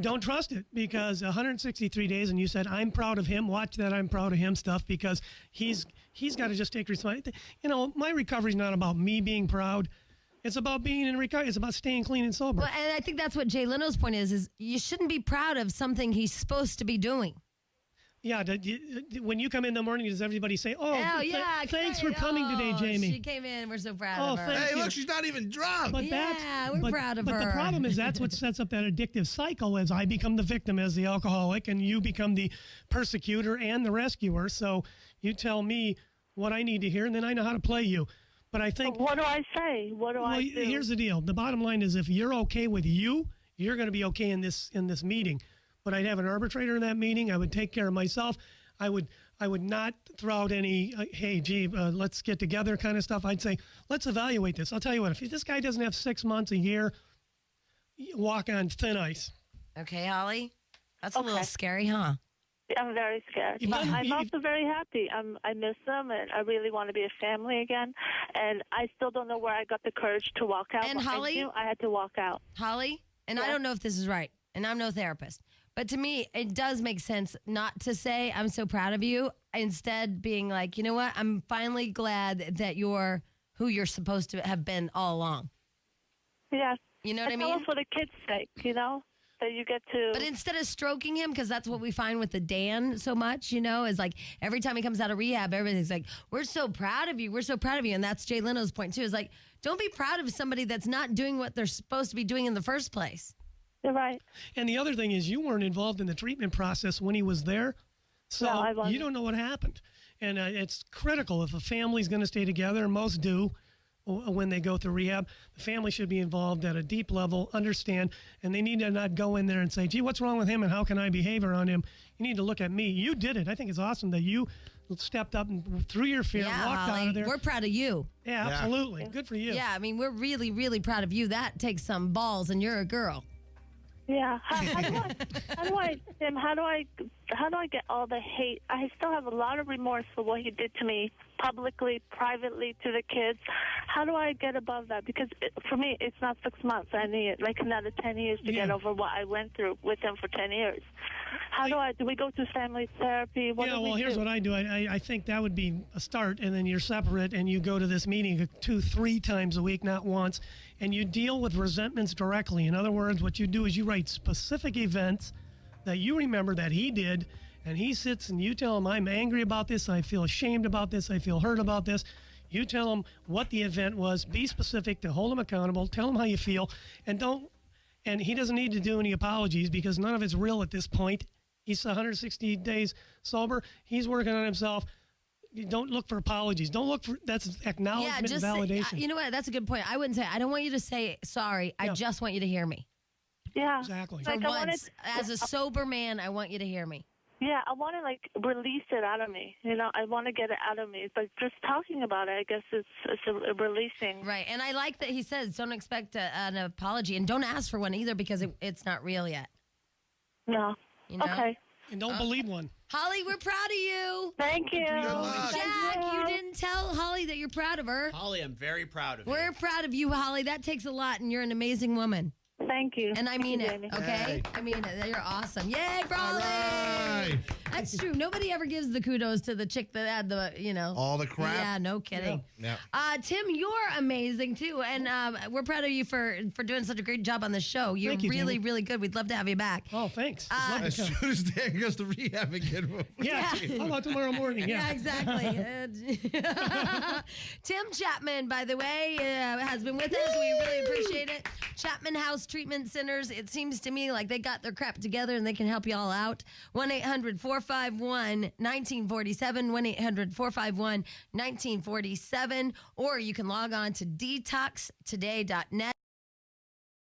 Don't trust it, because 163 days, and you said, I'm proud of him. Watch that I'm proud of him stuff, because he's got to just take responsibility. My recovery is not about me being proud. It's about being in recovery. It's about staying clean and sober. Well, and I think that's what Jay Leno's point is you shouldn't be proud of something he's supposed to be doing. Yeah, when you come in the morning, does everybody say, thanks for coming today, Jamie? She came in. We're so proud of her. Hey, look, she's not even drunk. But we're proud of her. But the problem is that's what sets up that addictive cycle, as I become the victim as the alcoholic, and you become the persecutor and the rescuer. So you tell me what I need to hear, and then I know how to play you. But I think... What do I say? What do I do? Here's the deal. The bottom line is, if you're okay with you, you're going to be okay in this meeting. But I'd have an arbitrator in that meeting. I would take care of myself. I would not throw out any, let's get together kind of stuff. I'd say, let's evaluate this. I'll tell you what, if this guy doesn't have 6 months, a year, walk on thin ice. Okay, Holly? That's a little scary, huh? I'm very scared. But I'm also very happy. I miss them, and I really want to be a family again. And I still don't know where I got the courage to walk out. And Holly? I knew I had to walk out. Holly? And I don't know if this is right, and I'm no therapist. But to me, it does make sense not to say, I'm so proud of you. Instead, being like, you know what? I'm finally glad that you're who you're supposed to have been all along. Yeah. You know what I mean? It's for the kids' sake, that you get to. But instead of stroking him, because that's what we find with the Dan so much, is like every time he comes out of rehab, everything's like, we're so proud of you. We're so proud of you. And that's Jay Leno's point, too. Is like, don't be proud of somebody that's not doing what they're supposed to be doing in the first place. You're right. And the other thing is, you weren't involved in the treatment process when he was there, so you don't know what happened. And it's critical if a family's going to stay together, and most do when they go through rehab. The family should be involved at a deep level, understand, and they need to not go in there and say, gee, what's wrong with him and how can I behave around him? You need to look at me. You did it. I think it's awesome that you stepped up and through your fear, walked out of there. We're proud of you. Yeah, absolutely. Yeah. Good for you. Yeah, I mean, we're really, really proud of you. That takes some balls, and you're a girl. Yeah. How do I get all the hate? I still have a lot of remorse for what he did to me, publicly, privately, to the kids. How do I get above that? Because for me, it's not 6 months. I need like another 10 years to get over what I went through with him for 10 years. Do we go to family therapy? Here's what I do. I think that would be a start, and then you're separate, and you go to this meeting 2-3 times a week, not once, and you deal with resentments directly. In other words, what you do is you write specific events that you remember that he did, and he sits and you tell him, I'm angry about this, I feel ashamed about this, I feel hurt about this. You tell him what the event was, be specific to hold him accountable, tell him how you feel, and he doesn't need to do any apologies because none of it's real at this point. He's 160 days sober. He's working on himself. You don't look for apologies. Don't look for, that's acknowledgement and validation. You know what? That's a good point. I wouldn't say, I don't want you to say sorry. I just want you to hear me. Yeah. Exactly. For once, as a sober man, I want you to hear me. Yeah, I want to release it out of me. I want to get it out of me. But just talking about it, I guess it's a releasing. Right, and I like that he says don't expect an apology and don't ask for one either because it's not real yet. No. You know? Okay. And don't believe one. Holly, we're proud of you. Thank you. Jack, you didn't tell Holly that you're proud of her. Holly, I'm very proud of you. We're proud of you, Holly. That takes a lot, and you're an amazing woman. Thank you. And I mean Thank it, you, okay? I mean it. You're awesome. Yay, Holly! Right. That's true. Nobody ever gives the kudos to the chick that had the, All the crap. Yeah, no kidding. Yeah. Tim, you're amazing too, and we're proud of you for doing such a great job on the show. You're Thank you, really, Jamie. really good. We'd love to have you back. Oh, thanks. Love to As come. soon as Dan goes to rehab again. Yeah. How about tomorrow morning? Yeah, Yeah. exactly. Tim Chapman, by the way, has been with us. We really appreciate it. Chapman House Treatment Centers. It seems to me like they got their crap together and they can help you all out. 1-800-451-1947. 1-800-451-1947. Or you can log on to detoxtoday.net.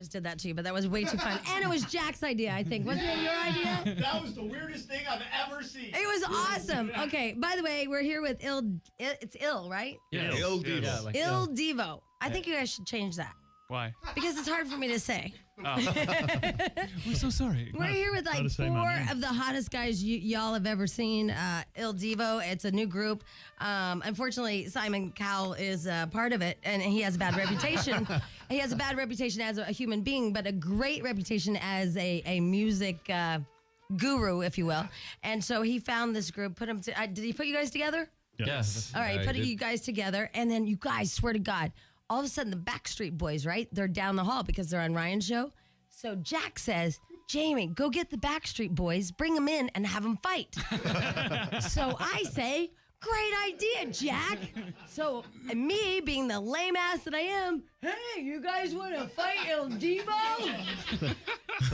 Just did that to you, but that was way too fun. And it was Jack's idea, I think. Wasn't it your idea? That was the weirdest thing I've ever seen. It was awesome. Okay, by the way, we're here with it's Il, right? Yeah. Il Divo. Yeah, like Il Divo. I think you guys should change that. Why? Because it's hard for me to say. Oh. We're so sorry. We're here with like to say my 4 name. of the hottest guys y'all have ever seen. Il Divo. It's a new group. Unfortunately, Simon Cowell is part of it, and he has a bad reputation. He has a bad reputation as a human being, but a great reputation as a music guru, if you will. And so he found this group. Put him. Did he put you guys together? Yes. All right, I put did. you guys together, and then you guys, swear to God, all of a sudden the Backstreet Boys, right? They're down the hall because they're on Ryan's show. So Jack says, Jamie, go get the Backstreet Boys, bring them in, and have them fight. So I say, great idea, Jack. So me, being the lame ass that I am, hey, you guys want to fight Il Divo?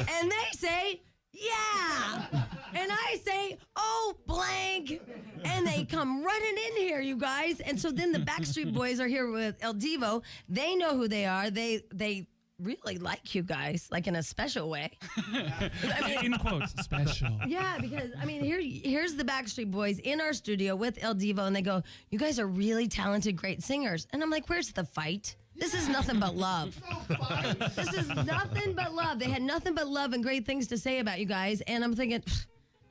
And they say, yeah. And I say, oh, blank. And they come running in here, you guys. And so then the Backstreet Boys are here with Il Divo. They know who they are. They really like you guys, like in a special way. In quotes, special. Yeah, because, I mean, here's the Backstreet Boys in our studio with Il Divo, and they go, you guys are really talented, great singers. And I'm like, where's the fight? This is nothing but love. This is nothing but love. They had nothing but love and great things to say about you guys. And I'm thinking,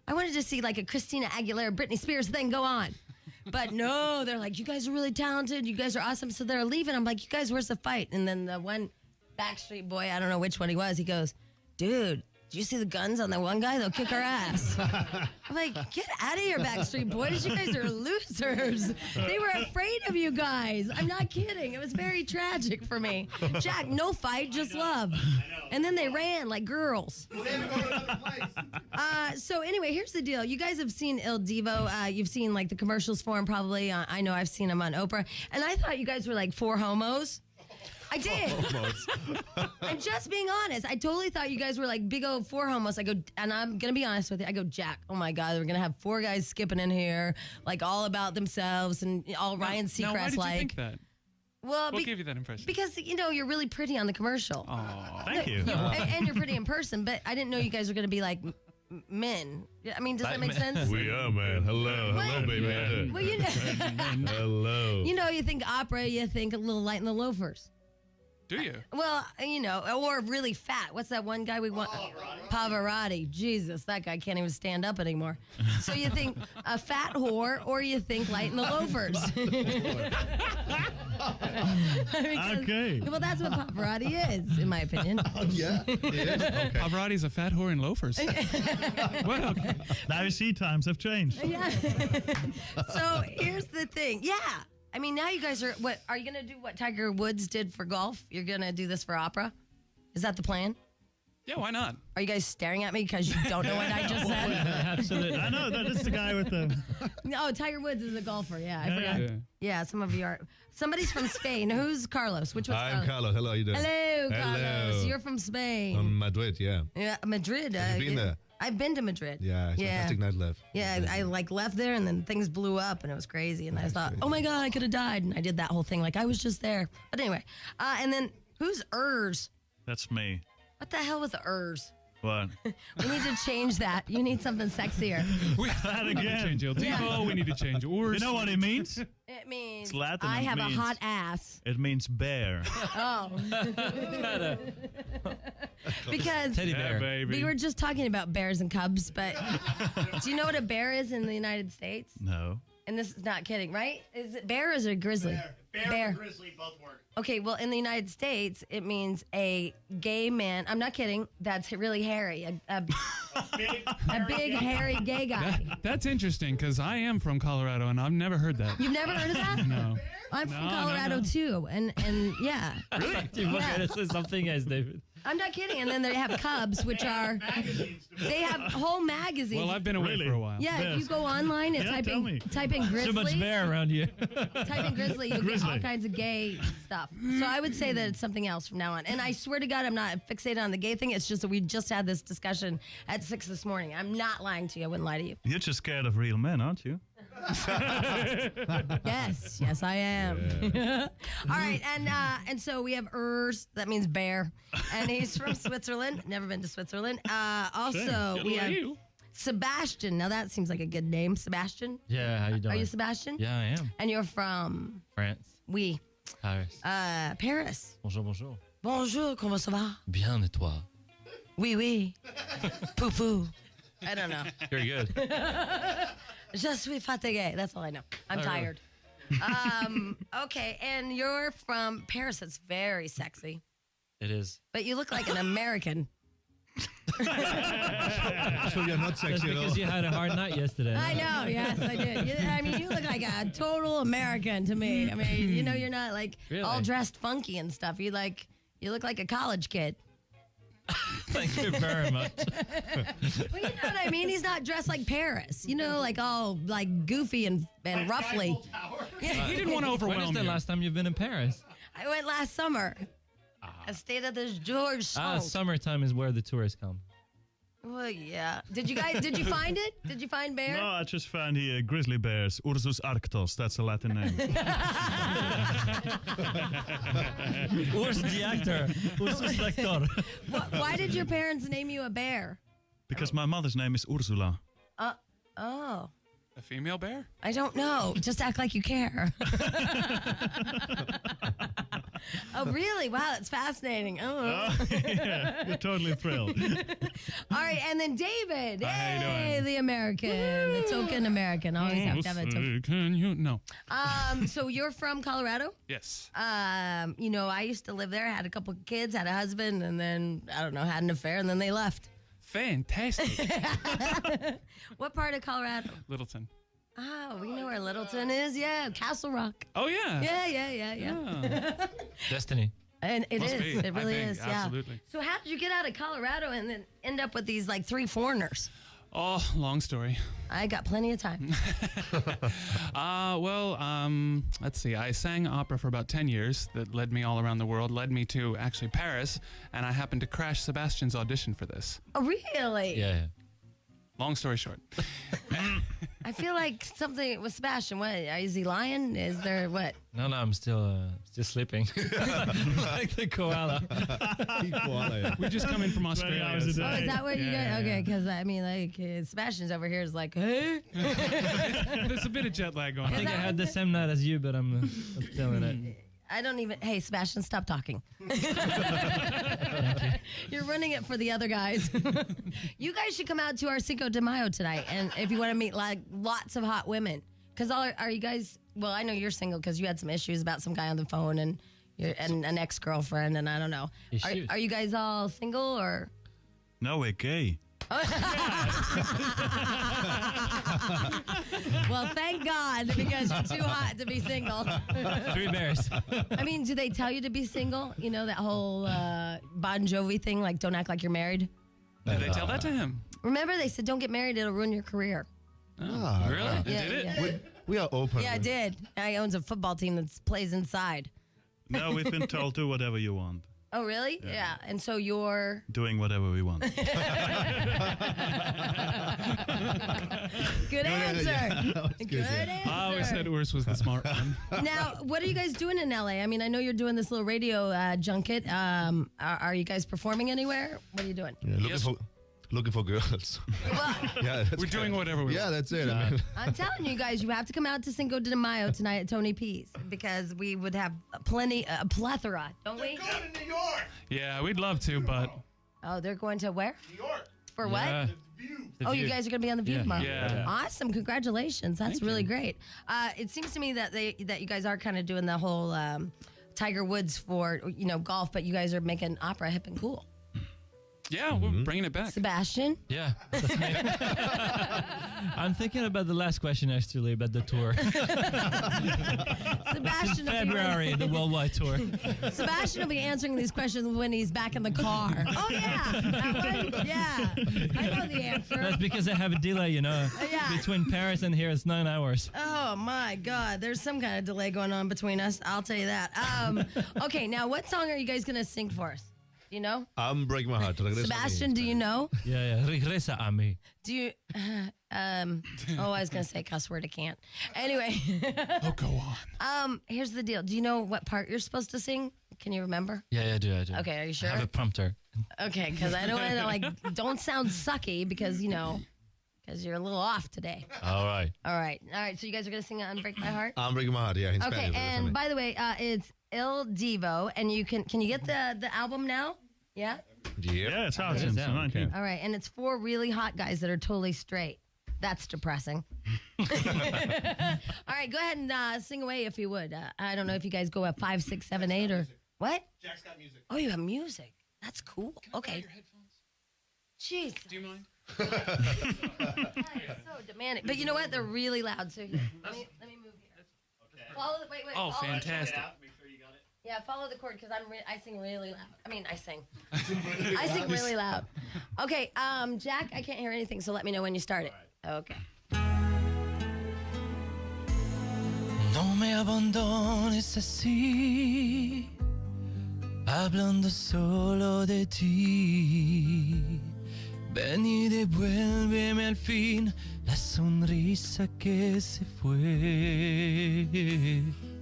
I wanted to see like a Christina Aguilera, Britney Spears thing go on. But no, they're like, you guys are really talented. You guys are awesome. So they're leaving. I'm like, you guys, where's the fight? And then the one Backstreet Boy, I don't know which one he was, he goes, dude, did you see the guns on that one guy? They'll kick our ass. I'm like, get out of here, Backstreet Boys. You guys are losers. They were afraid of you guys. I'm not kidding. It was very tragic for me. Jack, no fight, just love. And then they ran like girls. So anyway, here's the deal. You guys have seen Il Divo. You've seen like the commercials for him probably. I know I've seen him on Oprah. And I thought you guys were like 4 homos. I did. I'm just being honest. I totally thought you guys were like big old 4 homos. I go, and I'm going to be honest with you. I go, Jack, oh my God, we're going to have 4 guys skipping in here, like all about themselves and all Ryan Seacrest Now, why did you like. think that? Well, What gave you that impression? because, you're really pretty on the commercial. Oh, Thank you. And you're pretty in person, but I didn't know you guys were going to be like men. I mean, does that make sense? We are, man. Hello, baby. Well, you know, Hello. you think opera, you think a little light in the loafers. do you? Well, or really fat. What's that one guy we want? Pavarotti. Jesus, that guy can't even stand up anymore. So you think a fat whore, or you think light in the loafers. Okay. Well, that's what Pavarotti is, in my opinion. Yeah. Pavarotti's a fat whore in loafers. Well, okay. Now you see, times have changed. Yeah. So here's the thing. Yeah. I mean, now you guys are, are you going to do what Tiger Woods did for golf? You're going to do this for opera? Is that the plan? Yeah, why not? Are you guys staring at me because you don't know what I just said? Absolutely. I know, that is the guy with the... No, Tiger Woods is a golfer. Yeah, I forgot. Yeah. Yeah, some of you are. Somebody's from Spain. Who's Carlos? Which one's I'm Carlos. Hello, how you doing? Hello, Carlos. Hello. You're from Spain. From Madrid, yeah. Yeah, Madrid. Have you been there? I've been to Madrid. Yeah, it's fantastic nightlife. Yeah, I left there and then things blew up and it was crazy. And I thought, oh my God, I could have died. And I did that whole thing like I was just there. But anyway, and then who's Urs? That's me. What the hell was Urs? What? We need to change that. You need something sexier. We need to change Il Divo. We need to change Urs. You know what it means? It means It's Latin. I It have means- a hot ass. It means bear. Oh. Because Teddy bear. we were just talking about bears and cubs, but do you know what a bear is in the United States? No. And this is not kidding, right? Is it bear or is it grizzly? Bear and grizzly both work. Okay, well, in the United States, it means a gay man. I'm not kidding. That's really hairy. A big, hairy gay guy. That's interesting because I am from Colorado and I've never heard that. You've never heard of that? No. I'm from No, Colorado no. too, and yeah. Really? You were going to say something else, David. I'm not kidding. And then they have cubs, which are they have whole magazines. Well, I've been away for a while. Yeah, if you go online and type in grizzly. Too much bear around you. Type in grizzly, you'll get all kinds of gay stuff. So I would say that it's something else from now on. And I swear to God, I'm not fixated on the gay thing. It's just that we just had this discussion at 6 this morning. I'm not lying to you. I wouldn't lie to you. You're just scared of real men, aren't you? Yes, I am. All right, and so we have Urs, that means bear, and he's from Switzerland. Never been to Switzerland. Also, we have Sebastian. Now that seems like a good name, Sebastian. Yeah, how you doing? Are you Sebastian? Yeah, I am. And you're from France. Oui. Paris. Paris. Bonjour, bonjour. Bonjour, comment ça va? Bien, et toi? Oui, oui. Poo poo. I don't know. Very good. Je suis fatigué. That's all I know. I'm tired. Okay, and you're from Paris. That's very sexy. It is. But you look like an American. So you're not That's sexy at all. because you had a hard night yesterday. I know. Yes, I did. You look like a total American to me. I mean, you're not like all dressed funky and stuff. You look like a college kid. Thank you very much. Well, you know what I mean? He's not dressed like Paris. Like all like goofy and roughly. He didn't want to overwhelm When is the you. last time you've been in Paris? I went last summer. I stayed at this George Song. Summertime is where the tourists come. Well, yeah. Did you find it? Did you find bear? No, I just found here grizzly bears. Ursus arctos. That's a Latin name. Urs the actor. Ursus lector. Why did your parents name you a bear? Because my mother's name is Ursula. Oh. A female bear? I don't know. Just act like you care. Oh, really? Wow, that's fascinating. Oh. Yeah, we're totally thrilled. All right, and then David. How you Hey, doing? the American, the token American. Always have to have a token. Can you? No. So you're from Colorado? Yes. I used to live there. Had a couple of kids, had a husband, and then I don't know, had an affair, and then they left. Fantastic. What part of Colorado? Littleton. Oh, we know where Littleton is. Yeah, Castle Rock. Oh, yeah. Yeah. Destiny. And it Must is. be, It really I think, is. Yeah. absolutely. So how did you get out of Colorado and then end up with these like 3 foreigners? Oh, long story. I got plenty of time. Let's see. I sang opera for about 10 years. That led me all around the world, led me to actually Paris, and I happened to crash Sebastian's audition for this. Oh, really? Yeah. Long story short. I feel like something with Sebastian. What? Is he lying? Is there what? No, I'm still sleeping. Like the koala. We just come in from Australia. hours a so- day. Oh, is that what you got? Okay, because I mean, like Sebastian's over here is like, hey. There's a bit of jet lag going I on. think I had the same night as you, but I'm still in it. I don't even. Hey, Sebastian, stop talking. You're running it for the other guys. You guys should come out to our Cinco De Mayo tonight, and if you want to meet like lots of hot women, because are you guys? Well, I know you're single because you had some issues about some guy on the phone and an ex-girlfriend, and I don't know. Are you guys all single or? No, we're gay. Well, thank God, because you're too hot to be single. 3 bears. I mean, do they tell you to be single? You know, that whole Bon Jovi thing, like don't act like you're married? Did they tell that to him? Remember, they said don't get married, it'll ruin your career. Oh, really? Yeah, Did it? yeah. We are open. Yeah, I did. Now he owns a football team that plays inside. No, we've been told do whatever you want. Oh, really? Yeah. And so you're... Doing whatever we want. Good answer. Good answer. I always said Urs was the smart one. Now, what are you guys doing in LA? I mean, I know you're doing this little radio junket. Are you guys performing anywhere? What are you doing? Yeah, looking for girls. Yeah, We're doing whatever we Yeah, want. that's it. I mean, I'm telling you guys, you have to come out to Cinco de Mayo tonight at Tony P's because we would have a plethora, don't we? Going to New York. Yeah, we'd love to, but Oh, they're going to where? New York. For yeah. what? Oh, you guys are going to be on the View Yeah. tomorrow. Yeah. Awesome. Congratulations. That's really great. It seems to me that you guys are kind of doing the whole Tiger Woods for, golf, but you guys are making opera hip and cool. Yeah, we're bringing it back. Sebastian? Yeah, that's me. I'm thinking about the last question actually about the tour. Sebastian will be February, the worldwide tour. Sebastian will be answering these questions when he's back in the car. Oh, yeah. That one? Yeah. I know the answer. That's because I have a delay, Yeah. Between Paris and here, it's 9 hours. Oh, my God. There's some kind of delay going on between us. I'll tell you that. Okay, now what song are you guys going to sing for us? Do you know? I'm breaking my heart. Regresa a mí. Sebastian, do you know? Yeah. Regresa a mí. Do you? I was gonna say cuss word. I can't. Anyway. Oh, go on. Here's the deal. Do you know what part you're supposed to sing? Can you remember? Yeah, I do. Okay, are you sure? I have a prompter. Okay, because I don't want to don't sound sucky because because you're a little off today. All right. All right. So you guys are gonna sing "Unbreak My Heart." I'm breaking my heart. Yeah, in Okay, Spanish. and by the way, it's Il Divo, and you can you get the album now? Yeah. Yeah, it's out since the 19th. All right, and it's 4 really hot guys that are totally straight. That's depressing. All right, go ahead and sing away if you would. I don't know if you guys go at 5, 6, 7, 8 or what? Jack's got music. Oh, you have music. That's cool. Okay. Jeez. Do you mind? So demanding. But you know what? They're really loud. So here, let me move here. Okay. Follow the, wait. Oh, follow fantastic. Yeah, follow the chord because I sing really loud. I sing. I sing really loud. Okay, Jack, I can't hear anything, so let me know when you start it. Okay. No me abandones así, hablando solo de ti. Ven y devuélveme al fin la sonrisa que se fue.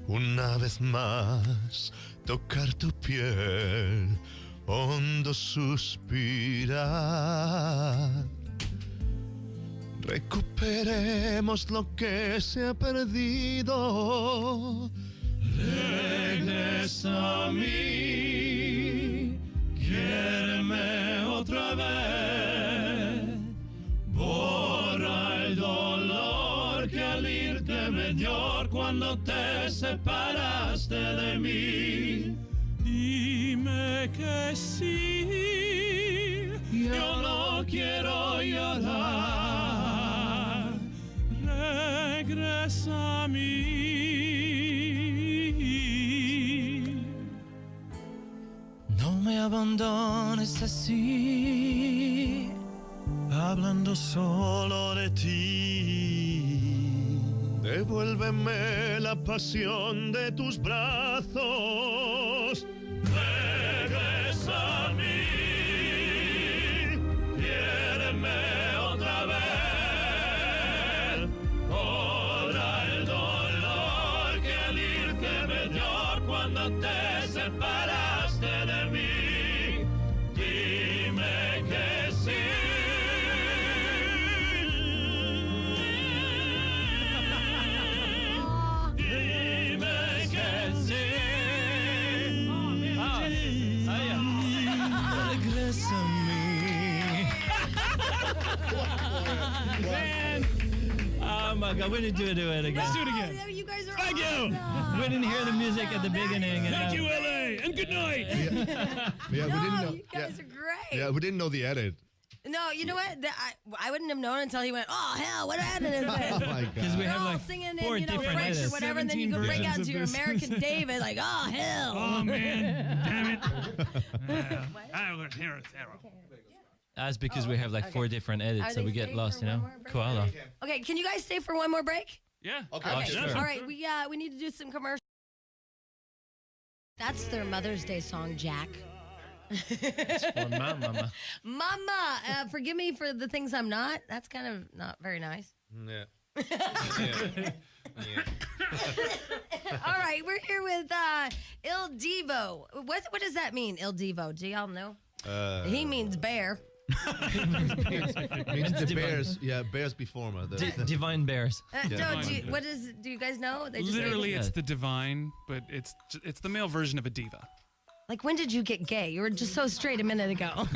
Una vez más, tocar tu piel, hondo suspirar. Recuperemos lo que se ha perdido. Regresa a mí, quiéreme otra vez. Borra el dolor que al irte me dio cuando te separaste de mí. Dime que sí, yo no quiero llorar. Regresa a mí. No me abandones así, hablando solo de ti. Devuélveme la pasión de tus brazos. Regresa a mí, quiéreme otra vez. Borra el dolor que al irte me dio cuando te separaste de mí. Dime que sí. Dime que sí. Regresa a mí. Man. Oh my God, we need to do it again. Let's do it again. You guys are Thank awesome. you. We didn't hear the music at the beginning. Thank you, LA, and good night. Yeah, we didn't know. You guys are great. Yeah, we didn't know the edit. No, you know what? I wouldn't have known until he went, oh, hell, what edit is this? Oh my God. Because we You're have all like singing 4 in, different French or edits. whatever, and then you go break out into your American David, like, oh, hell. Oh, man. Damn it. That's because we have like 4 different Are edits, so they we get staying lost, for you know? one more break? Koala. Okay, can you guys stay for one more break? Yeah. Okay. Sure. All right, we need to do some commercials. That's their Mother's Day song, Jack. It's for my mama. Mama, forgive me for the things I'm not. That's kind of not very nice. Yeah. All right, we're here with Il Divo. What does that mean, Il Divo? Do y'all know? He means bear. Means It's the divine. bears. Yeah, bears before me. Divine bears. No, do you guys know? They just Literally, made it. it's the divine, but it's the male version of a diva. Like, when did you get gay? You were just so straight a minute ago.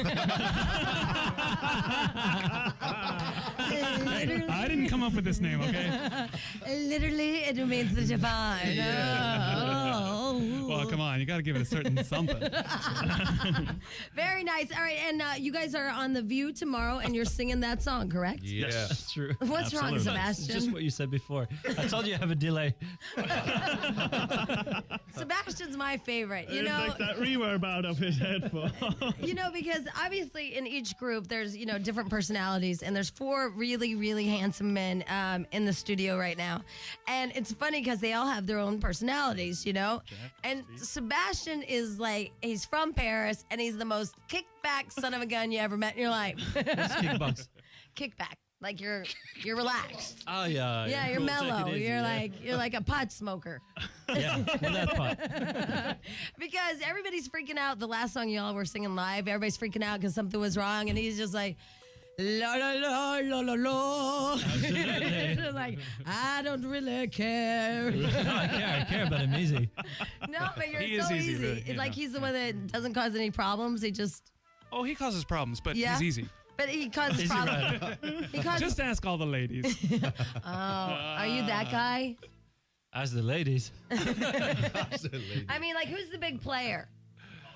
I didn't come up with this name, okay? Literally, it means the divine. Oh. Well, come on, you got to give it a certain something. Very nice. All right, and you guys are on The View tomorrow, and you're singing that song, correct? Yeah, that's true. What's wrong, Absolutely. Sebastian? Just what you said before. I told you I have a delay. Sebastian's my favorite. You It's know, like that reverb out of his headphone. you know, because obviously in each group there's different personalities, and there's 4 really, really handsome men in the studio right now, and it's funny because they all have their own personalities, And Sebastian is like, he's from Paris, and he's the most kickback son of a gun you ever met in your life. What's kickbox? Kickback, like you're relaxed. Oh yeah. Yeah, you're cool, take it mellow. easy, You're like a pot smoker. Yeah, well, that part. Because everybody's freaking out. The last song y'all were singing live, everybody's freaking out because something was wrong, and he's just like, la la la la la la. Just like, I don't really care. No, I care, but I'm easy. No, but He you're is so easy, easy. really, It's like he's the one that doesn't cause any problems. He just, Oh, he causes problems, but Yeah. he's easy. but he causes Easy problems. rider. He causes. Just ask all the ladies. Oh, are you that guy? As the ladies. I mean, like, who's the big player?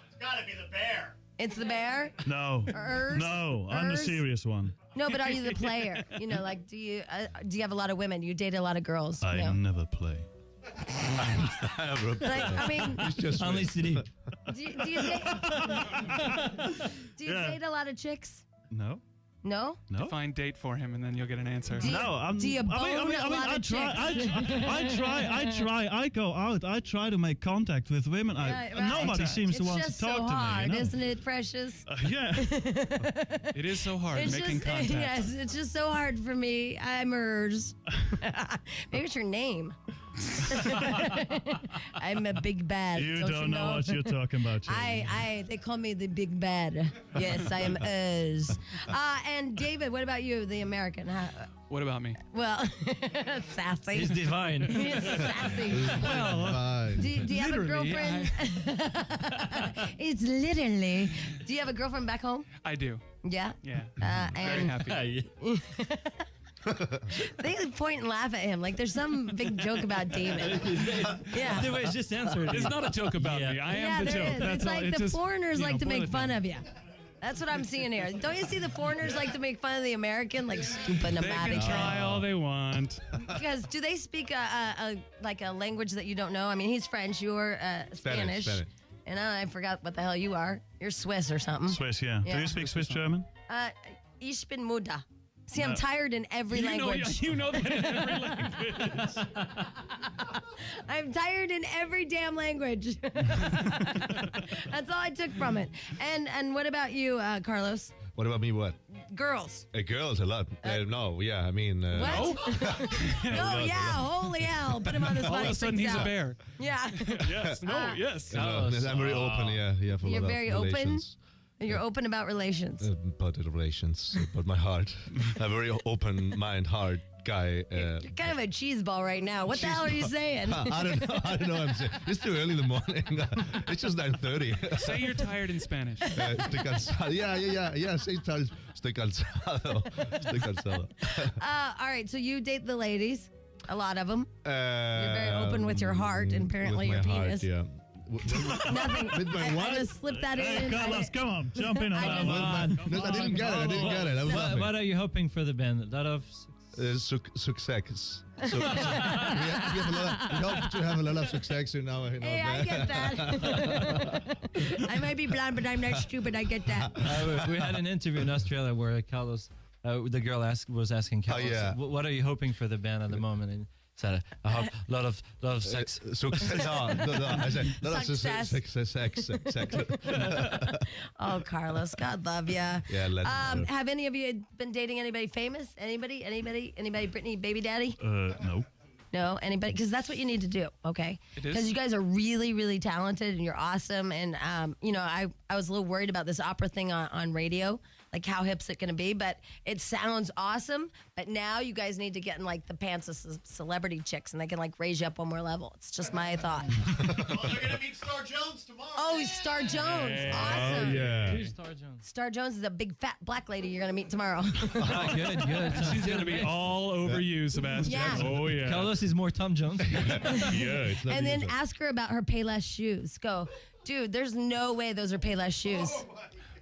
It's got to be the bear. It's the bear? No. Ers? No, I'm the Ers? serious one. No, but are you the player? Like, do you have a lot of women? You date a lot of girls? I No. never play. Like, I mean, It's just Only CD. do you date a lot of chicks? No. No? No. Define date for him, and then you'll get an answer. Do you- No, I'm. do you bone a lot I of try. chicks? I go out. I try to make contact with women. Yeah, right. Nobody seems to It's want to just talk so to hard, me. isn't it, precious? Yeah. It is so hard It's making just, contact. yes, it's just so hard for me. I'm hers. Maybe it's your name. I'm a big bad. You don't know what you're talking about. Jamie. They call me the big bad. Yes, I am us. And David, what about you, the American? What about me? Well, sassy. He's divine. He's sassy. Well, Do you have a literally, girlfriend? It's literally. Do you have a girlfriend back home? I do. Yeah. Yeah. Very And happy. they point and laugh at him like there's some big joke about David. Yeah. The way it's just answered. It's not a joke about me. I am the there joke. is. That's It's all. like It's the just, foreigners like to boil make it fun down. of you. That's what I'm seeing here. Don't you see the foreigners like to make fun of the American, like stupid They can nomadic? try all they want. Because do they speak a language that you don't know? I mean, he's French. You're Spanish. And I forgot what the hell you are. You're Swiss or something. Swiss, yeah. Yeah. Do you speak Swiss German? Ich bin Muda. See, I'm No. tired in every language. You know that in every language. I'm tired in every damn language. That's all I took from it. And what about you, Carlos? What about me? What? Girls. Girls, a lot. No, yeah, I mean. What? No, yeah, holy hell. Put him on the spot. All of a He sudden, freaks he's a out. bear. Yeah. Yes. No. Yes. I'm very open, yeah, for a You're lot very of open? relations. You're open about relations. About the relations, about my heart. I'm a very open mind, heart guy. You're kind of a cheese ball right now. What the hell are you saying? I don't know what I'm saying. It's too early in the morning. It's just 9:30. Say you're tired in Spanish. Estoy cansado. Yeah. Say tired. Estoy cansado. Estoy cansado. All right, so you date the ladies, a lot of them. You're very open with your heart and apparently with your my penis. Heart, yeah. Nothing. With my what? I just slipped that in. Carlos, come on, jump in on I that just- one. No, I didn't get it. I was laughing. What are you hoping for the band? A lot of success. So, we hope to have a lot of success in our. Hey, I get that. I might be blind, but I'm not stupid. I get that. we had an interview in Australia where Carlos, the girl was asking Carlos, yeah. what are you hoping for the band at the moment? And he said, I hope a lot of sex. Success. No, I said a lot of Success. sex. Oh, Carlos, God love ya. Yeah, let's. Have any of you been dating anybody famous? Anybody? Brittany, baby daddy? No. No, anybody? Because that's what you need to do, okay? It is? Because you guys are really, really talented and you're awesome. And, I was a little worried about this opera thing on radio like how hip's it going to be, but it sounds awesome. But now you guys need to get in like the pants of celebrity chicks, and they can like raise you up one more level. It's just my thought. Well, they're gonna meet Star Jones tomorrow. Oh, Star Jones. Awesome. Oh, yeah. Who's Star Jones? Star Jones is a big fat black lady you're going to meet tomorrow. Oh, good. She's going to be all over you, Sebastian. Yeah. Oh, yeah. Carlos is more Tom Jones. It's not And then easy. ask her about her Payless shoes. Go, dude, there's no way those are Payless shoes.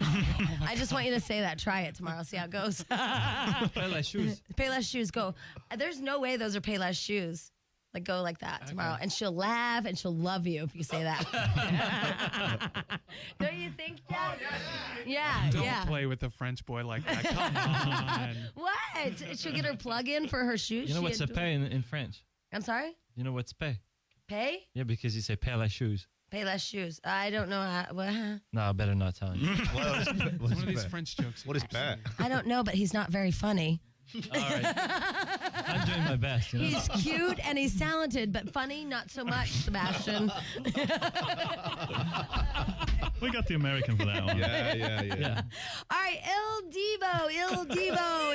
I just want you to say that. Try it tomorrow. See how it goes. Payless shoes. Payless shoes. Go, there's no way those are Payless shoes. Like, go like that tomorrow. And she'll laugh and she'll love you if you say that. Don't you think, Dad? Yeah, Don't play with a French boy like that. Come on. What? She'll get her plug in for her shoes. You know She what's a adore- pay in French? I'm sorry? You know what's pay? Pay? Yeah, because you say Payless shoes. Payless shoes. I don't know how. What? No, I better not tell you. One of these French jokes. What is Pat? I don't know, but he's not very funny. All right. I'm doing my best. You know? He's cute and he's talented, but funny, not so much, Sebastian. We got the American for that one. Yeah. All right, Il Divo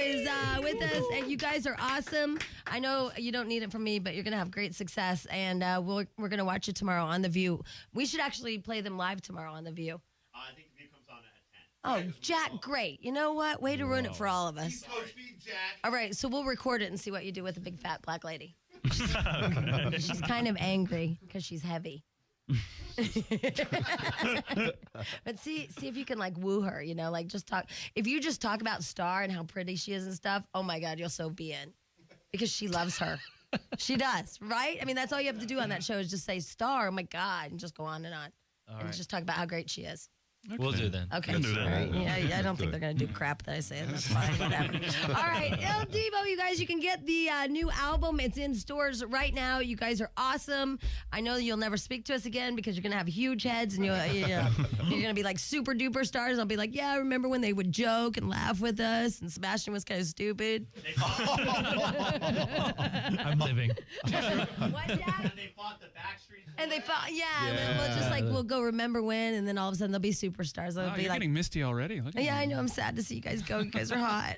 is with us, and you guys are awesome. I know you don't need it from me, but you're going to have great success, and we're going to watch it tomorrow on The View. We should actually play them live tomorrow on The View. I think the view comes on at 10. Oh, Jack, great. You know what? Way to ruin it for all of us. All right, so we'll record it and see what you do with a big fat black lady. She's kind of angry because she's heavy. But see if you can like woo her, you know, like just talk. If you just talk about Star and how pretty she is and stuff, oh my God, you'll so be in because she loves her. She does, right? I mean, that's all you have to do on that show is just say Star, oh my God, and just go on. All and right. just talk about how great she is. We'll do then. Okay. Can do that. All right. Yeah, I don't think they're going to do crap that I say. That's fine. Whatever. All right. Il Divo, you guys, you can get the new album. It's in stores right now. You guys are awesome. I know you'll never speak to us again because you're going to have huge heads and you're going to be like super duper stars. I'll be like, yeah, I remember when they would joke and laugh with us and Sebastian was kind of stupid. I'm living. What, Dad? And they fought the Backstreet Boys. And they fought, and then we'll just we'll go remember when, and then all of a sudden they'll be superstars. They'll Oh, be you're like, getting misty already. Look at yeah, you. I know. I'm sad to see you guys go. You guys are hot.